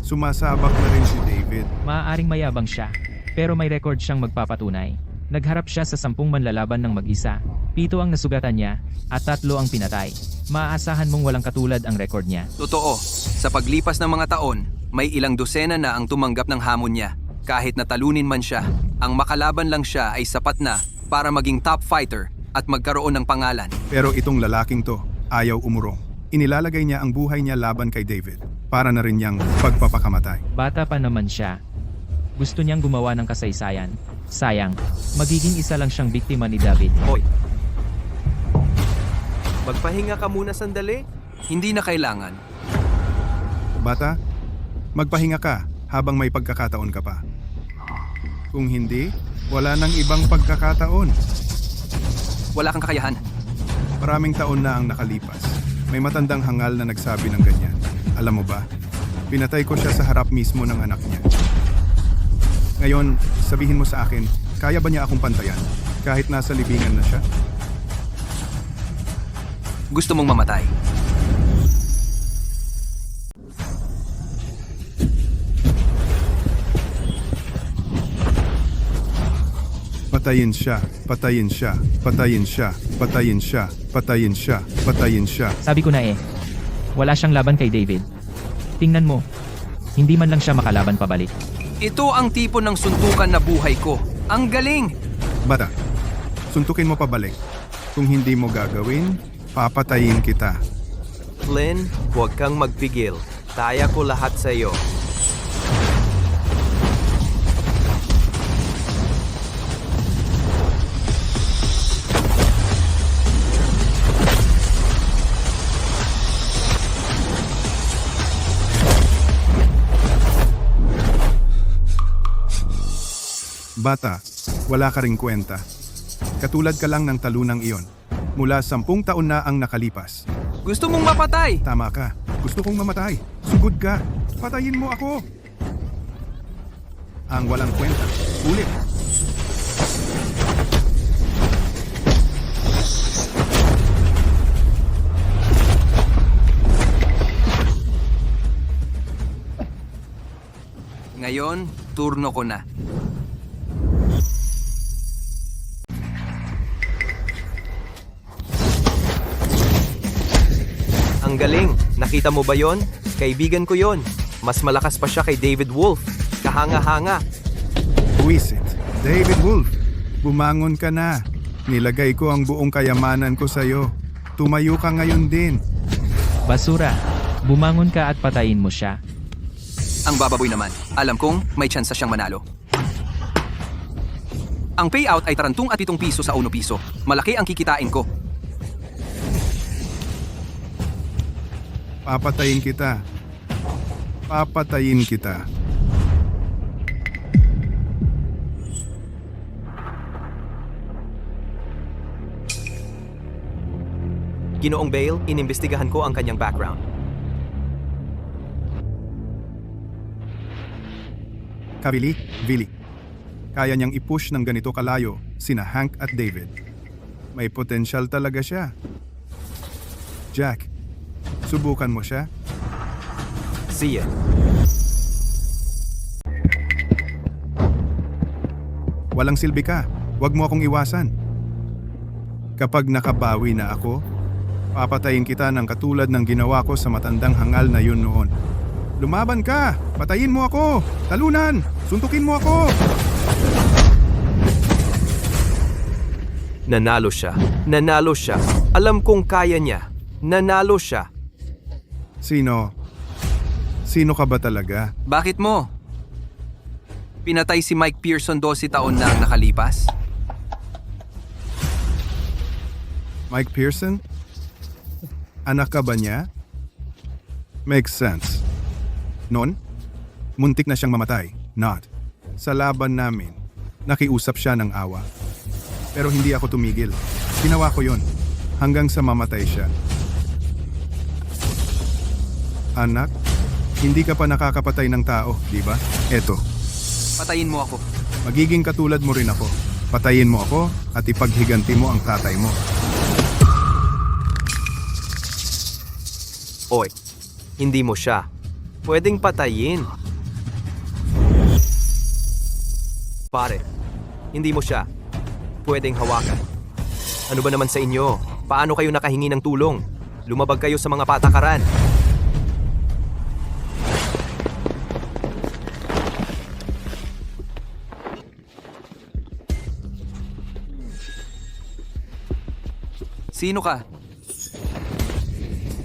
Sumasabak na rin si David. Maaaring mayabang siya, pero may record siyang magpapatunay. Nagharap siya sa 10 manlalaban ng mag-isa. 7 ang nasugatan niya, at 3 ang pinatay. Maaasahan mong walang katulad ang record niya. Totoo, sa paglipas ng mga taon, may ilang dosena na ang tumanggap ng hamon niya. Kahit natalunin man siya, ang makalaban lang siya ay sapat na para maging top fighter at magkaroon ng pangalan. Pero itong lalaking to, ayaw umurong. Inilalagay niya ang buhay niya laban kay David. Para na rin niyang pagpapakamatay. Bata pa naman siya. Gusto niyang gumawa ng kasaysayan. Sayang, magiging isa lang siyang biktima ni David. Hoy. Magpahinga ka muna sandali. Hindi na kailangan. Bata, magpahinga ka habang may pagkakataon ka pa. Kung hindi, wala nang ibang pagkakataon. Wala kang kakayahan. Maraming taon na ang nakalipas. May matandang hangal na nagsabi ng ganyan. Alam mo ba, pinatay ko siya sa harap mismo ng anak niya. Ngayon, sabihin mo sa akin, kaya ba niya akong pantayan kahit nasa libingan na siya? Gusto mong mamatay. Patayin siya, patayin siya, patayin siya, patayin siya, patayin siya, patayin siya. Sabi ko na wala siyang laban kay David. Tingnan mo, hindi man lang siya makalaban pabalik. Ito ang tipo ng suntukan na buhay ko. Ang galing! Bata, suntukin mo pabalik. Kung hindi mo gagawin, papatayin kita. Flynn, huwag kang magpigil. Kaya ko lahat sa iyo. Bata, wala ka ring kwenta. Katulad ka lang ng talunang iyon. Mula 10 taon na ang nakalipas. Gusto mong mapatay! Tama ka. Gusto kong mamatay. Sugod ka. Patayin mo ako. ang walang kwenta. Ulit. Ngayon, turno ko na. Ang galing. Nakita mo ba yon? Kaibigan ko yon. Mas malakas pa siya kay David Wolf. Kahanga-hanga. Buwisit. David Wolf, bumangon ka na. Nilagay ko ang buong kayamanan ko sa'yo. Tumayo ka ngayon din. Basura. Bumangon ka at patayin mo siya. Ang bababoy naman. Alam kong may tsansa siyang manalo. Ang payout ay 37 piso sa 1 piso. Malaki ang kikitain ko. Papatayin kita. Papatayin kita. Ginoong Bale, inimbestigahan ko ang kanyang background. Kavili, Vili. Kaya niyang i-push ng ganito kalayo sina Hank at David. May potensyal talaga siya. Jack, subukan mo siya. See ya. Walang silbi ka. Huwag mo akong iwasan. Kapag nakabawi na ako, papatayin kita ng katulad ng ginawa ko sa matandang hangal na yun noon. Lumaban ka! Patayin mo ako! Talunan! Suntukin mo ako! Nanalo siya. Nanalo siya. Alam kong kaya niya. Nanalo siya. Sino? Sino ka ba talaga? Bakit mo? Pinatay si Mike Pearson 12 taon na ang nakalipas? Mike Pearson? Anak ka ba niya? Makes sense. Noon, muntik na siyang mamatay. Not. Sa laban namin, nakiusap siya ng awa. Pero hindi ako tumigil. Ginawa ko yon hanggang sa mamatay siya. Anak, hindi ka pa nakakapatay ng tao, di ba? Eto, Patayin mo ako. magiging katulad mo rin ako. Patayin mo ako at ipaghiganti mo ang tatay mo. Oy, hindi mo siya. Pwedeng patayin. Pare, hindi mo siya. Pwedeng hawakan. Ano ba naman sa inyo? Paano kayo nakahingi ng tulong? Lumabag kayo sa mga patakaran. Sino ka?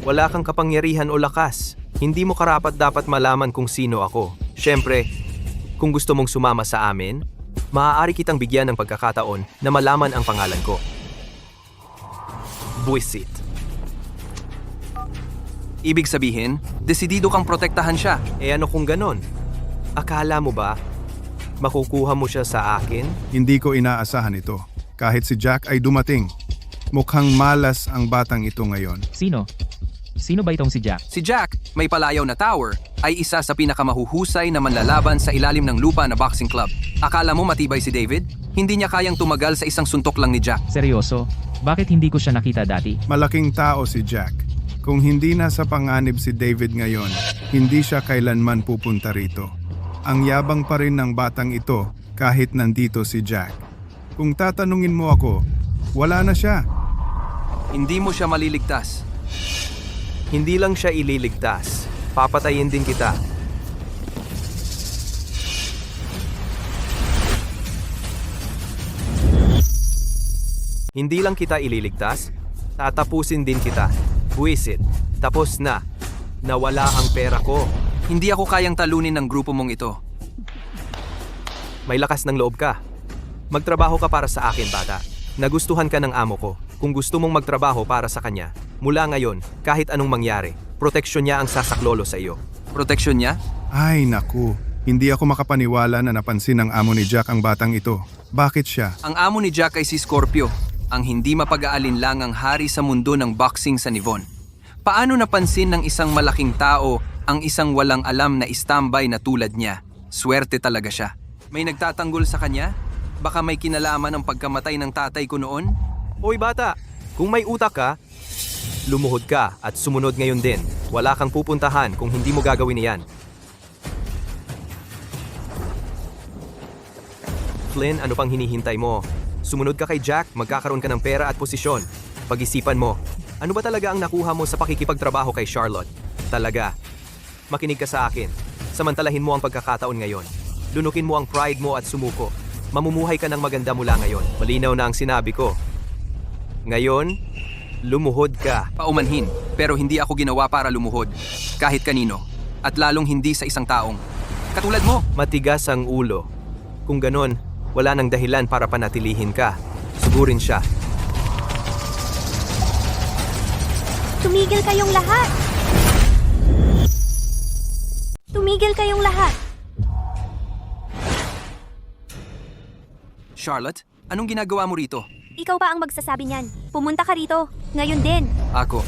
Wala kang kapangyarihan o lakas. Hindi mo karapat dapat malaman kung sino ako. Siyempre, kung gusto mong sumama sa amin, maaari kitang bigyan ng pagkakataon na malaman ang pangalan ko. Buwisit. Ibig sabihin, desidido kang protektahan siya. Eh ano kung ganon? Akala mo ba, makukuha mo siya sa akin? Hindi ko inaasahan ito. Kahit si Jack ay dumating. Mukhang malas ang batang ito ngayon. Sino? Sino ba itong si Jack? Si Jack, may palayaw na tower, ay isa sa pinakamahuhusay na manlalaban sa ilalim ng lupa na boxing club. Akala mo matibay si David? Hindi niya kayang tumagal sa isang suntok lang ni Jack. Seryoso? Bakit hindi ko siya nakita dati? Malaking tao si Jack. Kung hindi nasa panganib si David ngayon, hindi siya kailanman pupunta rito. Ang yabang pa rin ng batang ito kahit nandito si Jack. Kung tatanungin mo ako, wala na siya. Hindi mo siya maliligtas. Hindi lang siya ililigtas. Papatayin din kita. Hindi lang kita ililigtas, tatapusin din kita. Buwisit. Tapos na. Nawala ang pera ko. Hindi ako kayang talunin ng grupo mong ito. May lakas ng loob ka. Magtrabaho ka para sa akin, bata. Nagustuhan ka ng amo ko. Kung gusto mong magtrabaho para sa kanya, mula ngayon, kahit anong mangyari, proteksyon niya ang sasaklolo sa iyo. Proteksyon niya? Ay naku, hindi ako makapaniwala na napansin ng amo ni Jack ang batang ito. Bakit siya? Ang amo ni Jack ay si Scorpio, ang hindi mapag-aalinlangang hari sa mundo ng boxing sa Nivon. Paano napansin ng isang malaking tao ang isang walang alam na istambay na tulad niya? Swerte talaga siya. May nagtatanggol sa kanya? Baka may kinalaman ang pagkamatay ng tatay ko noon? Hoy bata, kung may utak ka, lumuhod ka at sumunod ngayon din. Wala kang pupuntahan kung hindi mo gagawin iyan. Flynn, ano pang hinihintay mo? Sumunod ka kay Jack, magkakaroon ka ng pera at posisyon. Pag-isipan mo, ano ba talaga ang nakuha mo sa pakikipagtrabaho kay Charlotte? Talaga. Makinig ka sa akin. Samantalahin mo ang pagkakataon ngayon. Lunukin mo ang pride mo at sumuko. Mamumuhay ka ng maganda mula ngayon. Malinaw na ang sinabi ko. Ngayon, lumuhod ka. Paumanhin, pero hindi ako ginawa para lumuhod. Kahit kanino. At lalong hindi sa isang taong. Katulad mo! Matigas ang ulo. Kung ganon, wala nang dahilan para panatilihin ka. Sugurin siya. Tumigil kayong lahat! Tumigil kayong lahat! Charlotte, anong ginagawa mo rito? Ikaw ba ang magsasabi niyan? Pumunta ka rito. Ngayon din. Ako.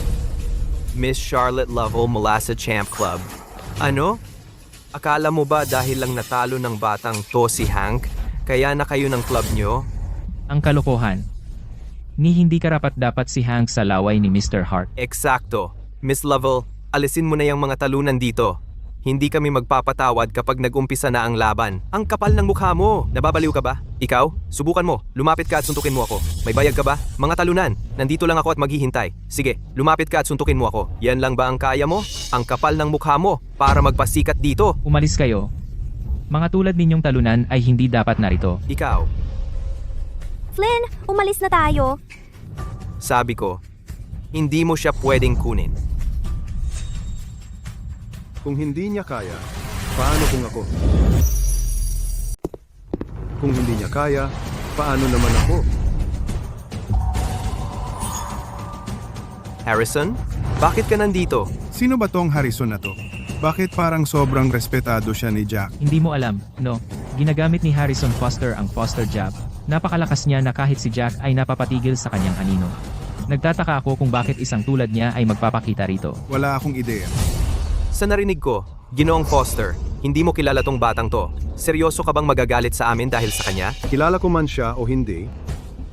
Miss Charlotte Lovell Molassa Champ Club. Ano? Akala mo ba dahil lang natalo ng batang to si Hank, kaya na kayo ng club nyo? Ang kalokohan. Ni hindi karapat-dapat si Hank sa laway ni Mr. Hart. Eksakto. Miss Lovell, alisin mo na yung mga talunan dito. Hindi kami magpapatawad kapag nag-umpisa na ang laban. Ang kapal ng mukha mo. Nababaliw ka ba? Ikaw? Subukan mo. Lumapit ka at suntukin mo ako. May bayad ka ba? Mga talunan. Nandito lang ako at maghihintay. Sige, lumapit ka at suntukin mo ako. Yan lang ba ang kaya mo? Ang kapal ng mukha mo para magpasikat dito. Umalis kayo. Mga tulad ninyong talunan ay hindi dapat narito. Ikaw, Flynn, umalis na tayo. sabi ko, hindi mo siya pwedeng kunin. Kung hindi niya kaya, paano kung ako? Kung hindi niya kaya, paano naman ako? Harrison, bakit ka nandito? Sino ba tong Harrison na to? Bakit parang sobrang respetado siya ni Jack? Hindi mo alam, no? Ginagamit ni Harrison Foster ang Foster Jab. Napakalakas niya na kahit si Jack ay napapatigil sa kanyang anino. Nagtataka ako kung bakit isang tulad niya ay magpapakita rito. Wala akong ideya. Sa narinig ko, Ginoong Foster, hindi mo kilala tong batang to. Seryoso ka bang magagalit sa amin dahil sa kanya? Kilala ko man siya o hindi,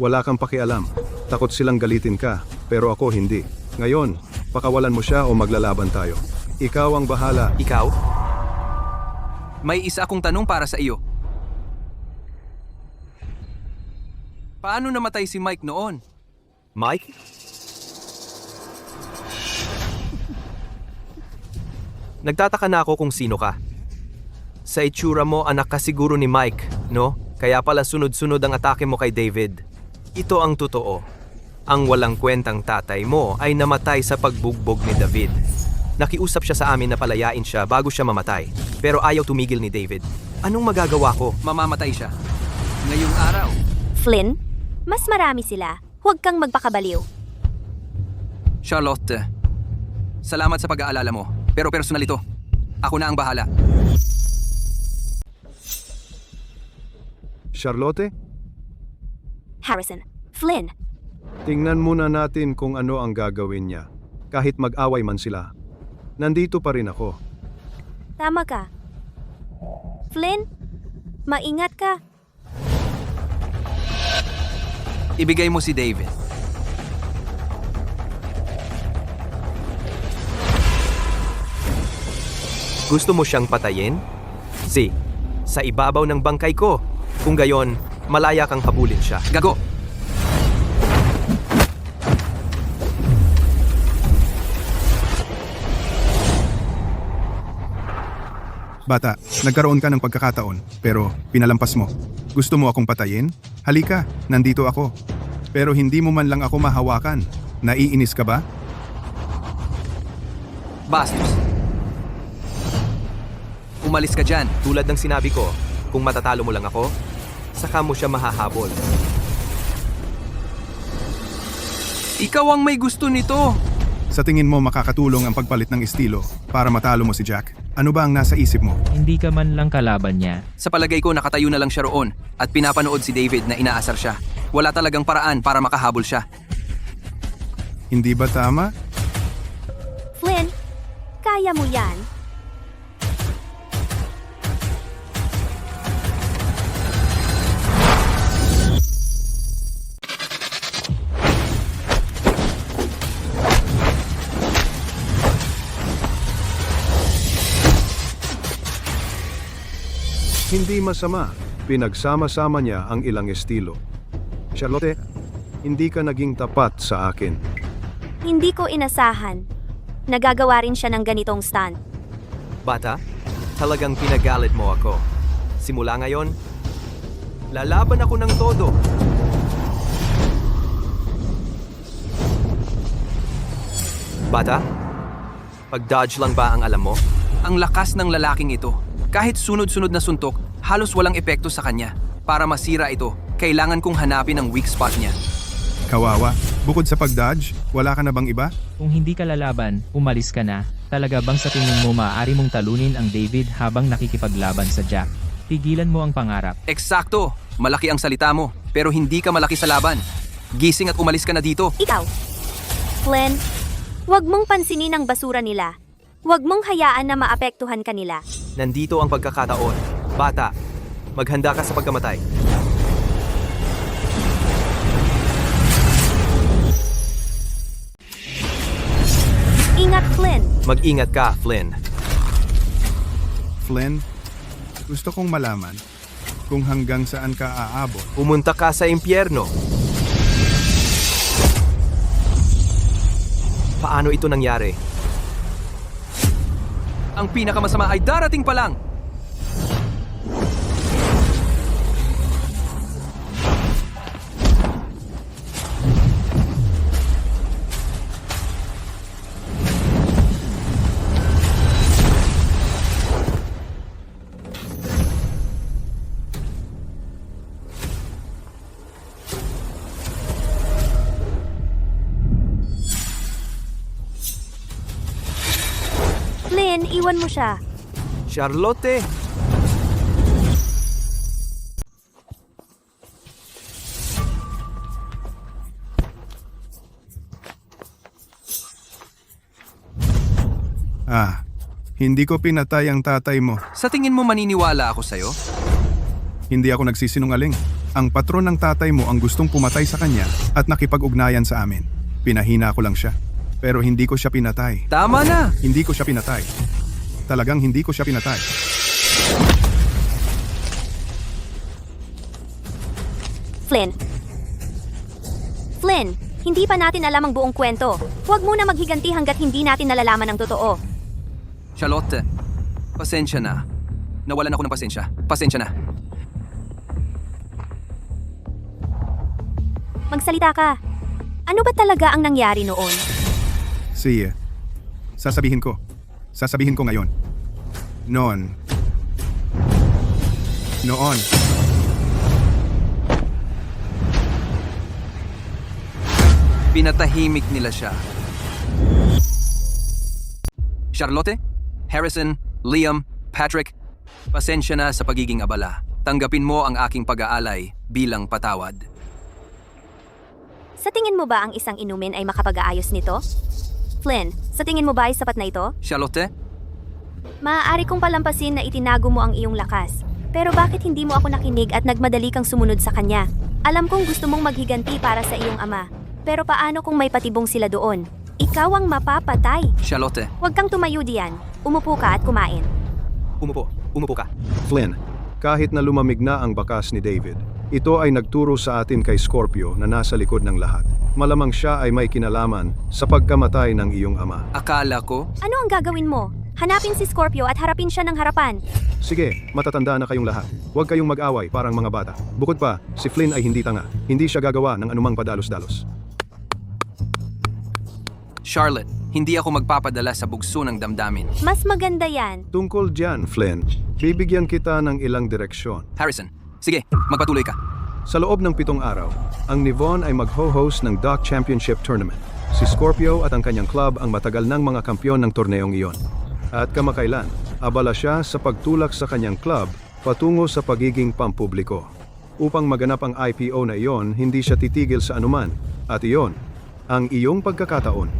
wala kang pakialam. Takot silang galitin ka, pero ako hindi. Ngayon, pakawalan mo siya o maglalaban tayo. Ikaw ang bahala. Ikaw? May isa akong tanong para sa iyo. Paano namatay si Mike noon? Mike? Nagtataka na ako kung sino ka. Sa itsura mo, anak ka siguro ni Mike, no? Kaya pala sunod-sunod ang atake mo kay David. Ito ang totoo. Ang walang kwentang tatay mo ay namatay sa pagbugbog ni David. Nakiusap siya sa amin na palayain siya bago siya mamatay. Pero ayaw tumigil ni David. Anong magagawa ko? Mamamatay siya. Ngayong araw. Flynn, mas marami sila. Huwag kang magpakabaliw. Charlotte, salamat sa pag-aalala mo. Pero personal ito. Ako na ang bahala. Charlotte, Harrison, Flynn, tingnan muna natin kung ano ang gagawin niya. Kahit mag-away man sila. Nandito pa rin ako. tama ka. Flynn, maingat ka. Ibigay mo si David. Gusto mo siyang patayin? Sa ibabaw ng bangkay ko. Kung gayon, malaya kang habulin siya. Gago! Bata, nagkaroon ka ng pagkakataon, pero pinalampas mo. Gusto mo akong patayin? Halika, nandito ako. Pero hindi mo man lang ako mahawakan. Naiinis ka ba? Bastos. Umalis ka dyan. Tulad ng sinabi ko, kung matatalo mo lang ako, saka mo siya mahahabol. Ikaw ang may gusto nito. Sa tingin mo makakatulong ang pagpalit ng estilo para matalo mo si Jack? Ano ba ang nasa isip mo? Hindi ka man lang kalaban niya. Sa palagay ko nakatayo na lang siya roon at pinapanood si David na inaasar siya. Wala talagang paraan para makahabol siya. Hindi ba tama? Flynn, kaya mo yan. Hindi masama. Pinagsama-sama niya ang ilang estilo. Charlotte, hindi ka naging tapat sa akin. Hindi ko inasahan. Nagagawa rin siya ng ganitong stunt. Bata, talagang pinagalit mo ako. Simula ngayon, lalaban ako ng todo. Bata, pag-dodge lang ba ang alam mo? Ang lakas ng lalaking ito. Kahit sunod-sunod na suntok, halos walang epekto sa kanya. Para masira ito, kailangan kong hanapin ang weak spot niya. Kawawa, bukod sa pag-dodge, wala ka na bang iba? Kung hindi ka lalaban, umalis ka na. Talaga bang sa tingin mo maaari mong talunin ang David habang nakikipaglaban sa Jack? Tigilan mo ang pangarap. Eksakto! Malaki ang salita mo, pero hindi ka malaki sa laban. Gising at umalis ka na dito. Ikaw, Flynn, huwag mong pansinin ang basura nila. Huwag mong hayaan na maapektuhan ka nila. Nandito ang pagkakataon. Bata, maghanda ka sa pagkamatay. Ingat, Flynn. Mag-ingat ka, Flynn. Flynn, gusto kong malaman kung hanggang saan ka aabot. Pumunta ka sa impyerno. Paano ito nangyari? Ang pinakamasama ay darating pa lang. Flynn, iwan mo siya. Charlotte! Hindi ko pinatay ang tatay mo. Sa tingin mo maniniwala ako sa'yo? Hindi ako nagsisinungaling. Ang patron ng tatay mo ang gustong pumatay sa kanya at nakipag-ugnayan sa amin. Pinahina ko lang siya. Pero hindi ko siya pinatay. Tama na! Hindi ko siya pinatay. Talagang hindi ko siya pinatay. Flynn. Flynn, hindi pa natin alam ang buong kwento. Huwag muna maghiganti hanggat hindi natin nalalaman ang totoo. Charlotte, pasensya na. Nawalan ako ng pasensya. Pasensya na. Magsalita ka. Ano ba talaga ang nangyari noon? Sige. Sasabihin ko. Sasabihin ko ngayon. Noon. Pinatahimik nila siya. Charlotte, Harrison, Liam, Patrick, pasensya na sa pagiging abala. Tanggapin mo ang aking pag-aalay bilang patawad. Sa tingin mo ba ang isang inumin ay makapag-aayos nito? Flynn, sa tingin mo ba ay sapat na ito? Charlotte, Maaari kong palampasin na itinago mo ang iyong lakas. Pero bakit hindi mo ako nakinig at nagmadali kang sumunod sa kanya? Alam kong gusto mong maghiganti para sa iyong ama. Pero paano kung may patibong sila doon? Ikaw ang mapapatay. Charlotte, Huwag kang tumayo diyan. Umupo ka at kumain. Umupo ka. Flynn, kahit na lumamig na ang bakas ni David, ito ay nagturo sa atin kay Scorpio na nasa likod ng lahat. Malamang siya ay may kinalaman sa pagkamatay ng iyong ama. akala ko Ano ang gagawin mo? Hanapin si Scorpio at harapin siya ng harapan. Sige, matatanda na kayong lahat. Huwag kayong mag-away parang mga bata. Bukod pa, si Flynn ay hindi tanga. Hindi siya gagawa ng anumang padalos-dalos. Charlotte, hindi ako magpapadala sa bugso ng damdamin. Mas maganda yan. Tungkol dyan, Flynn, bibigyan kita ng ilang direksyon. Harrison, sige, magpatuloy ka. Sa loob ng 7 araw, ang Nivon ay mag-ho-host ng Dock Championship Tournament. Si Scorpio at ang kanyang club ang matagal ng mga kampyon ng torneong iyon. At kamakailan, abala siya sa pagtulak sa kanyang club patungo sa pagiging pampubliko. Upang maganap ang IPO na iyon, hindi siya titigil sa anuman. At iyon, ang iyong pagkakataon.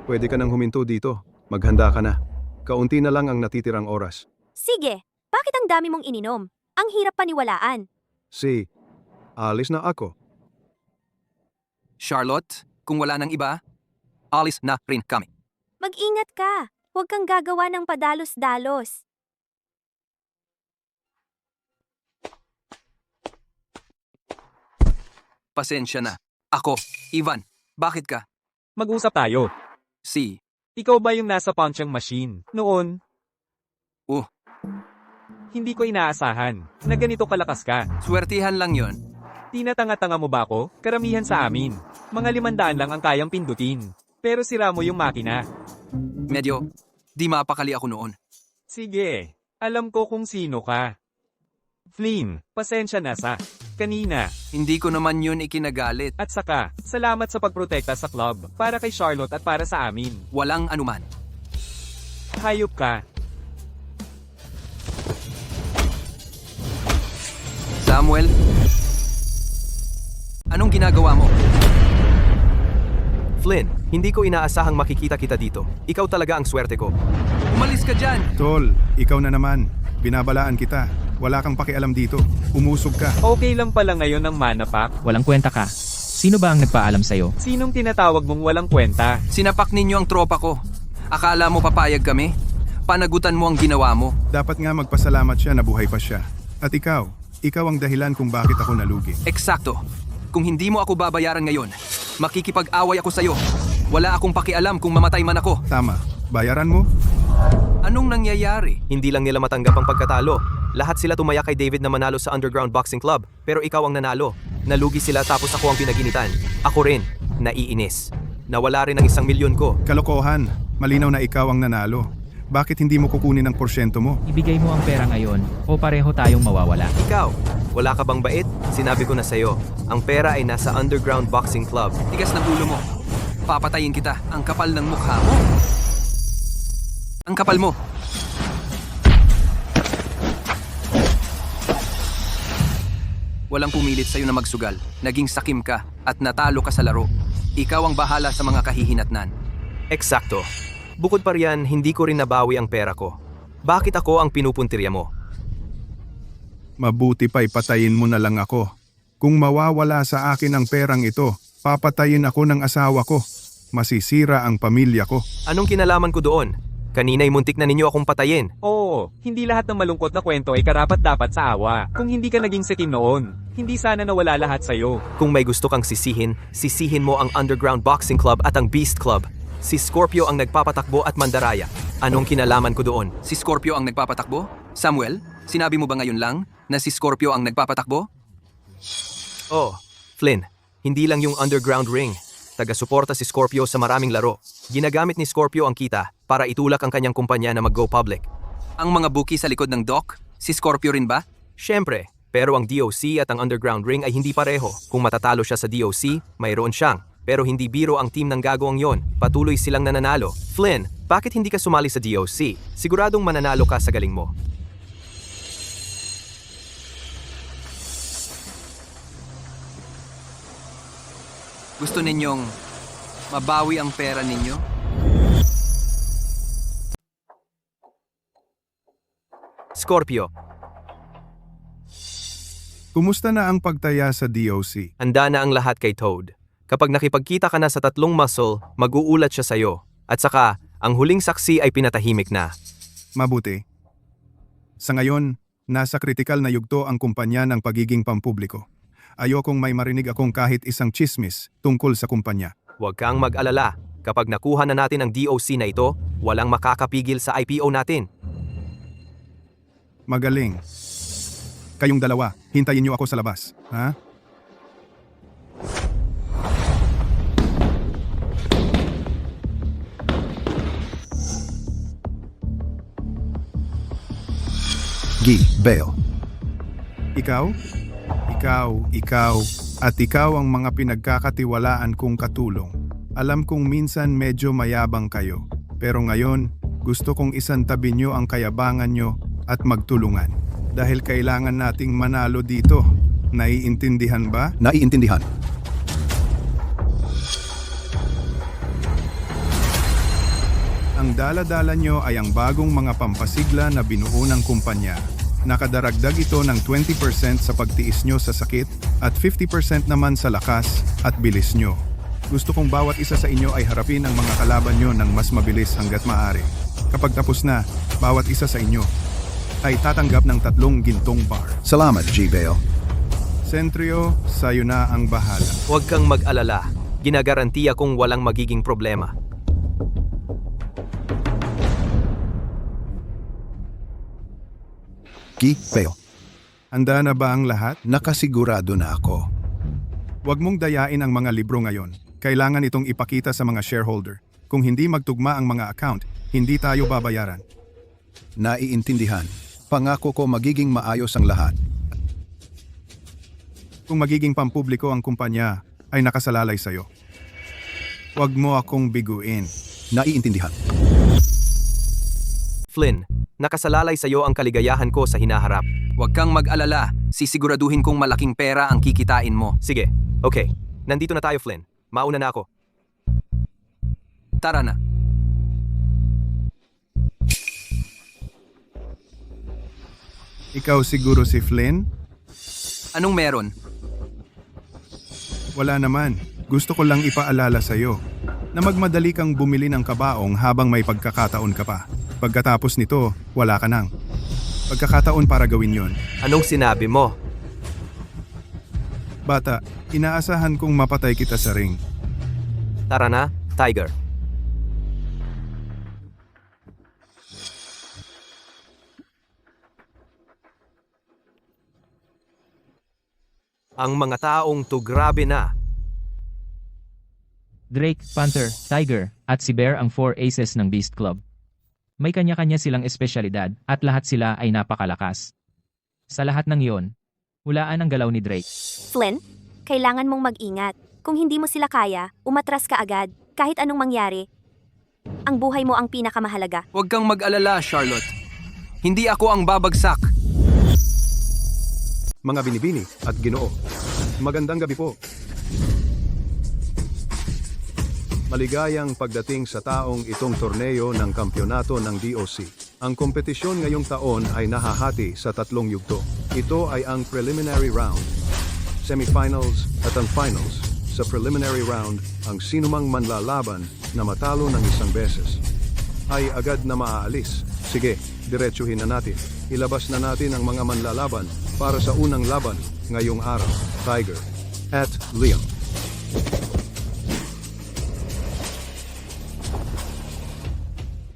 Pwede ka nang huminto dito. Maghanda ka na. Kaunti na lang ang natitirang oras. Sige, bakit ang dami mong ininom? Ang hirap paniwalaan. Alis na ako. Charlotte, kung wala nang iba, alis na rin kami. Mag-ingat ka. Huwag kang gagawa ng padalos-dalos. Pasensya na. Ako, Ivan, bakit ka? Mag-usap tayo. Si, Ikaw ba yung nasa punching machine noon? Oh. Hindi ko inaasahan na ganito kalakas ka. swertihan lang yon. Tinatanga-tanga mo ba ako? Karamihan sa amin. Mga 500 lang ang kayang pindutin. Pero sira mo yung makina. Medyo, di mapakali ako noon. Sige, alam ko kung sino ka. Flynn, pasensya na sa kanina. Hindi ko naman yun ikinagalit. At saka, salamat sa pagprotekta sa club, para kay Charlotte at para sa amin. Walang anuman. Hayop ka. Samuel? Anong ginagawa mo? Flynn, hindi ko inaasahang makikita kita dito. Ikaw talaga ang swerte ko. Umalis ka dyan! Tol, ikaw na naman. Binabalaan kita. Wala kang pakialam dito. Umusog ka. Okay lang pala ngayon ang mana pack. Walang kwenta ka. Sino ba ang nagpaalam sa'yo? Sinong tinatawag mong walang kwenta? Sinapak ninyo ang tropa ko. Akala mo papayag kami? Panagutan mo ang ginawa mo. Dapat nga magpasalamat siya na buhay pa siya. At ikaw ang dahilan kung bakit ako nalugi. Eksakto. Kung hindi mo ako babayaran ngayon, makikipag-away ako sa'yo. Wala akong pakialam kung mamatay man ako. Tama. Bayaran mo? Anong nangyayari? Hindi lang nila matanggap ang pagkatalo. Lahat sila tumaya kay David na manalo sa Underground Boxing Club, pero ikaw ang nanalo. Nalugi sila tapos ako ang pinaginitan. Ako rin, naiinis. Nawala rin ang 1 milyon ko. Kalokohan. Malinaw na ikaw ang nanalo. Bakit hindi mo kukunin ang porsyento mo? Ibigay mo ang pera ngayon o pareho tayong mawawala. Ikaw, wala ka bang bait? Sinabi ko na sa'yo, ang pera ay nasa Underground Boxing Club. Tigas ng ulo mo. Papatayin kita. Ang kapal ng mukha mo. Ang kapal mo. Walang pumilit sa'yo na magsugal. Naging sakim ka at natalo ka sa laro. Ikaw ang bahala sa mga kahihinatnan. Eksakto. Bukod pa riyan, hindi ko rin nabawi ang pera ko. Bakit ako ang pinupuntirya mo? Mabuti pa'y patayin mo na lang ako. Kung mawawala sa akin ang perang ito, papatayin ako ng asawa ko. Masisira ang pamilya ko. Anong kinalaman ko doon? Kanina'y muntik na ninyo akong patayin. Oo, hindi lahat ng malungkot na kwento ay karapat-dapat sa awa. Kung hindi ka naging sikim noon, hindi sana nawala lahat sa'yo. Kung may gusto kang sisihin, sisihin mo ang Underground Boxing Club at ang Beast Club. Si Scorpio ang nagpapatakbo at mandaraya. Anong kinalaman ko doon? Si Scorpio ang nagpapatakbo? Samuel, sinabi mo ba ngayon lang na si Scorpio ang nagpapatakbo? Oh, Flynn, hindi lang yung Underground Ring. Taga-suporta si Scorpio sa maraming laro. Ginagamit ni Scorpio ang kita para itulak ang kanyang kumpanya na mag-go public. Ang mga bookie sa likod ng dock? Si Scorpio rin ba? Siyempre, pero ang DOC at ang Underground Ring ay hindi pareho. Kung matatalo siya sa DOC, mayroon siyang. Pero hindi biro ang team ng gagawang yon. Patuloy silang nananalo. Flynn, bakit hindi ka sumali sa DOC? Siguradong mananalo ka sa galing mo. Gusto ninyong mabawi ang pera ninyo? Scorpio, Kumusta na ang pagtaya sa DOC? handa na ang lahat kay Toad. Kapag nakipagkita ka na sa 3 muscle, mag-uulat siya sa'yo. At saka, ang huling saksi ay pinatahimik na. Mabuti. Sa ngayon, nasa kritikal na yugto ang kumpanya ng pagiging pampubliko. Ayokong may marinig akong kahit isang chismis tungkol sa kumpanya. Huwag kang mag-alala. Kapag nakuha na natin ang DOC na ito, walang makakapigil sa IPO natin. Magaling. Kayong dalawa, hintayin niyo ako sa labas. Ha? Guy Bale. Ikaw, at ikaw ang mga pinagkakatiwalaan kong katulong. Alam kong minsan medyo mayabang kayo, pero ngayon gusto kong isantabi nyo ang kayabangan nyo at magtulungan. Dahil kailangan nating manalo dito. Naiintindihan ba? Naiintindihan. Ang dala-dala nyo ay ang bagong mga pampasigla na binuo ng kumpanya. Nakadaragdag ito ng 20% sa pagtiis nyo sa sakit at 50% naman sa lakas at bilis nyo. Gusto kong bawat isa sa inyo ay harapin ang mga kalaban nyo ng mas mabilis hanggat maaari. Kapag tapos na, bawat isa sa inyo ay tatanggap ng 3 gintong bar. Salamat, G. Bale. Sentrio, sayo na ang bahala. Huwag kang mag-alala. Ginagarantiya kong walang magiging problema. Guy, Bale. Handa na ba ang lahat? Nakasigurado na ako. Huwag mong dayain ang mga libro ngayon. Kailangan itong ipakita sa mga shareholder. Kung hindi magtugma ang mga account, hindi tayo babayaran. Naiintindihan. Pangako ko magiging maayos ang lahat. Kung magiging pampubliko ang kumpanya, ay nakasalalay sa'yo. Huwag mo akong biguin. Naiintindihan. Flynn, nakasalalay sa'yo ang kaligayahan ko sa hinaharap. Huwag kang mag-alala. Sisiguraduhin kong malaking pera ang kikitain mo. Sige, okay. Nandito na tayo, Flynn. Mauna na ako. Tara na. Ikaw siguro si Flynn? Anong meron? Wala naman. Gusto ko lang ipaalala sa'yo na magmadali kang bumili ng kabaong habang may pagkakataon ka pa. Pagkatapos nito, wala ka nang. Pagkakataon para gawin yon. Anong sinabi mo? Bata, inaasahan kong mapatay kita sa ring. Tara na, Tiger. Ang mga taong to grabe na. Drake, Panther, Tiger, at si Bear ang 4 aces ng Beast Club. May kanya-kanya silang espesyalidad at lahat sila ay napakalakas. Sa lahat ng iyon, hulaan ang galaw ni Drake. Flynn, kailangan mong mag-ingat. Kung hindi mo sila kaya, umatras ka agad, kahit anong mangyari. Ang buhay mo ang pinakamahalaga. Huwag kang mag-alala, Charlotte. Hindi ako ang babagsak. Mga binibini at ginoo. Magandang gabi po. Maligayang pagdating sa taong itong torneo ng kampyonato ng DOC. Ang kompetisyon ngayong taon ay nahahati sa 3 yugto. Ito ay ang preliminary round, semifinals at ang finals. Sa preliminary round, ang sinumang manlalaban na matalo ng isang beses ay agad na maaalis. Sige, diretsuhin na natin. Ilabas na natin ang mga manlalaban para sa unang laban ngayong araw. Tiger at Liam.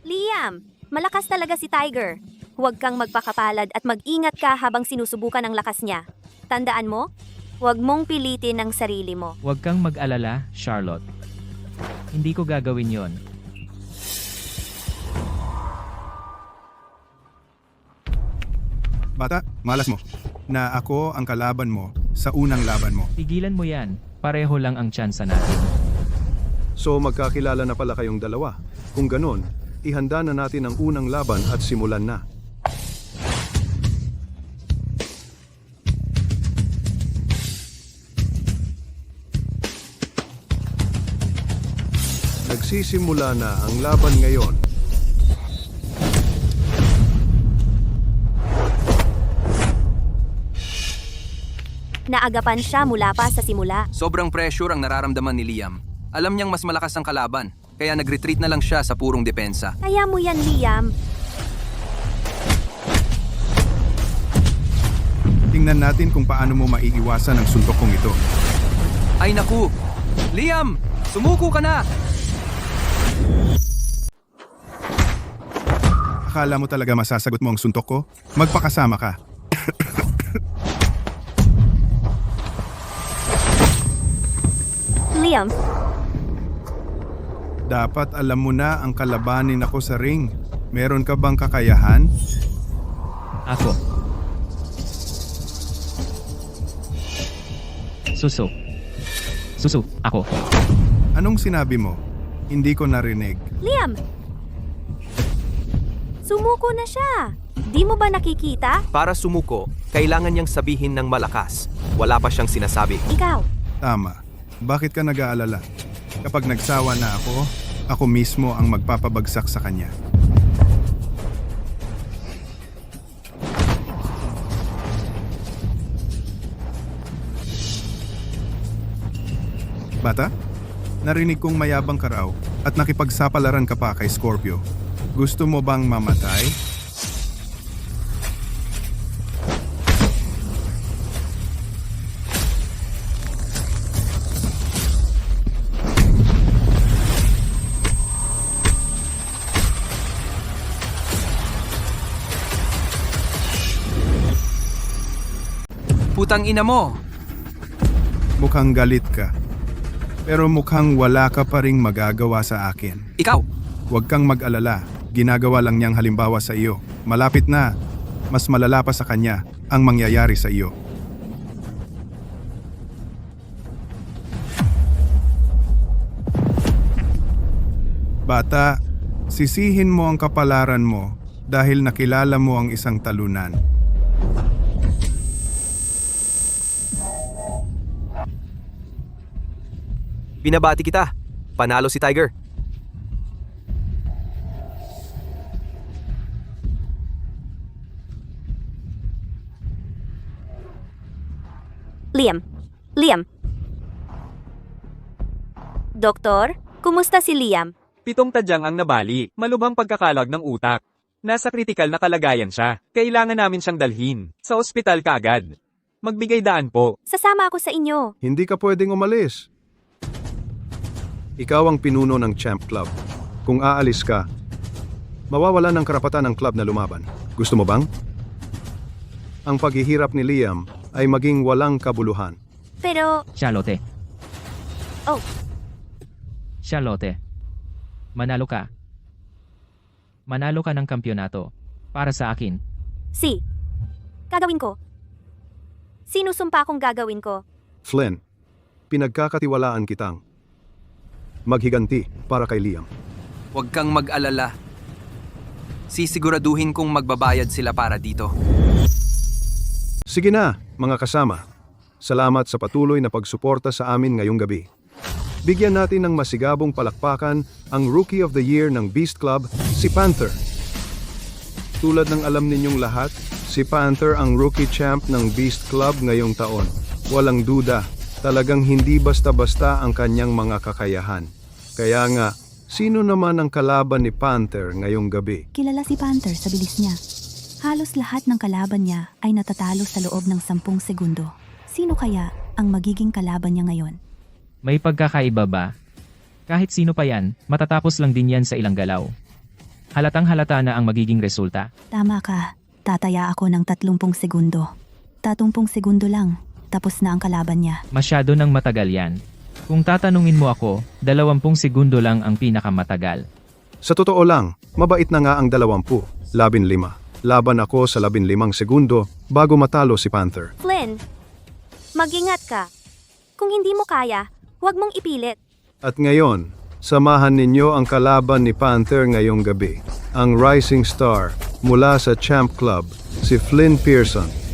Liam, malakas talaga si Tiger. Huwag kang magpakapalad at mag-ingat ka habang sinusubukan ang lakas niya. Tandaan mo, huwag mong pilitin ang sarili mo. Huwag kang mag-alala, Charlotte. Hindi ko gagawin yon. Bata, malas mo na ako ang kalaban mo sa unang laban mo. Tigilan mo yan. Pareho lang ang tsansa natin. So magkakilala na pala kayong dalawa. Kung ganon, ihanda na natin ang unang laban at simulan na. Nagsisimula na ang laban ngayon. Naagapan siya mula pa sa simula. Sobrang pressure ang nararamdaman ni Liam. Alam niyang mas malakas ang kalaban, kaya nag-retreat na lang siya sa purong depensa. Kaya mo yan, Liam. Tingnan natin kung paano mo maiiwasan ang suntok kong ito. Ay naku! Liam! Sumuko ka na! Akala mo talaga masasagot mo ang suntok ko? Magpakasama ka. Liam, Dapat alam mo na ang kalabanin ako sa ring. Meron ka bang kakayahan? Ako. Suso. Suso, ako. Anong sinabi mo? Hindi ko narinig. Liam! Sumuko na siya. Di mo ba nakikita? Para sumuko, kailangan niyang sabihin ng malakas. Wala pa siyang sinasabi. Ikaw. Tama. Bakit ka nag-aalala? Kapag nagsawa na ako mismo ang magpapabagsak sa kanya. Bata, narinig kong mayabang ka raw at nakipagsapalaran ka pa kay Scorpio. Gusto mo bang mamatay? Putang ina mo! Mukhang galit ka. Pero mukhang wala ka pa ring magagawa sa akin. Ikaw! Huwag kang mag-alala. Ginagawa lang niyang halimbawa sa iyo. Malapit na. Mas malala pa sa kanya ang mangyayari sa iyo. Bata, sisihin mo ang kapalaran mo dahil nakilala mo ang isang talunan. Binabati kita. Panalo si Tiger. Liam. Liam. Doktor, kumusta si Liam? 7 tadyang ang nabali, malubhang pagkakalag ng utak. Nasa kritikal na kalagayan siya. Kailangan namin siyang dalhin. Sa ospital kaagad. Magbigay daan po. Sasama ako sa inyo. Hindi ka pwedeng umalis. Ikaw ang pinuno ng Champ Club. Kung aalis ka, mawawala ng karapatan ng club na lumaban. Gusto mo bang? Ang paghihirap ni Liam ay maging walang kabuluhan. Pero, Charlotte. Oh. Charlotte. Manalo ka. Manalo ka ng kampyonato. Para sa akin. gagawin ko. Sinusumpa kong gagawin ko. Flynn, pinagkakatiwalaan kitang maghiganti para kay Liam. Huwag kang mag-alala. Sisiguraduhin kong magbabayad sila para dito. Sige na, mga kasama. Salamat sa patuloy na pagsuporta sa amin ngayong gabi. Bigyan natin ng masigabong palakpakan ang Rookie of the Year ng Beast Club, si Panther. Tulad ng alam ninyong lahat, si Panther ang Rookie Champ ng Beast Club ngayong taon. Walang duda, talagang hindi basta-basta ang kanyang mga kakayahan. Kaya nga, sino naman ang kalaban ni Panther ngayong gabi? Kilala si Panther sa bilis niya. Halos lahat ng kalaban niya ay natatalo sa loob ng 10 segundo. Sino kaya ang magiging kalaban niya ngayon? May pagkakaiba ba? Kahit sino pa yan, matatapos lang din yan sa ilang galaw. Halatang halata na ang magiging resulta. Tama ka. Tataya ako ng 30 segundo. 30 segundo lang. Tapos na ang kalaban niya. Masyado nang matagal yan. Kung tatanungin mo ako, 20 segundo lang ang pinakamatagal. Sa totoo lang, mabait na nga ang 20, 15. Laban ako sa 15 segundo bago matalo si Panther. Flynn, mag-ingat ka. Kung hindi mo kaya, huwag mong ipilit. At ngayon, samahan ninyo ang kalaban ni Panther ngayong gabi. Ang rising star mula sa Champ Club, si Flynn Pearson.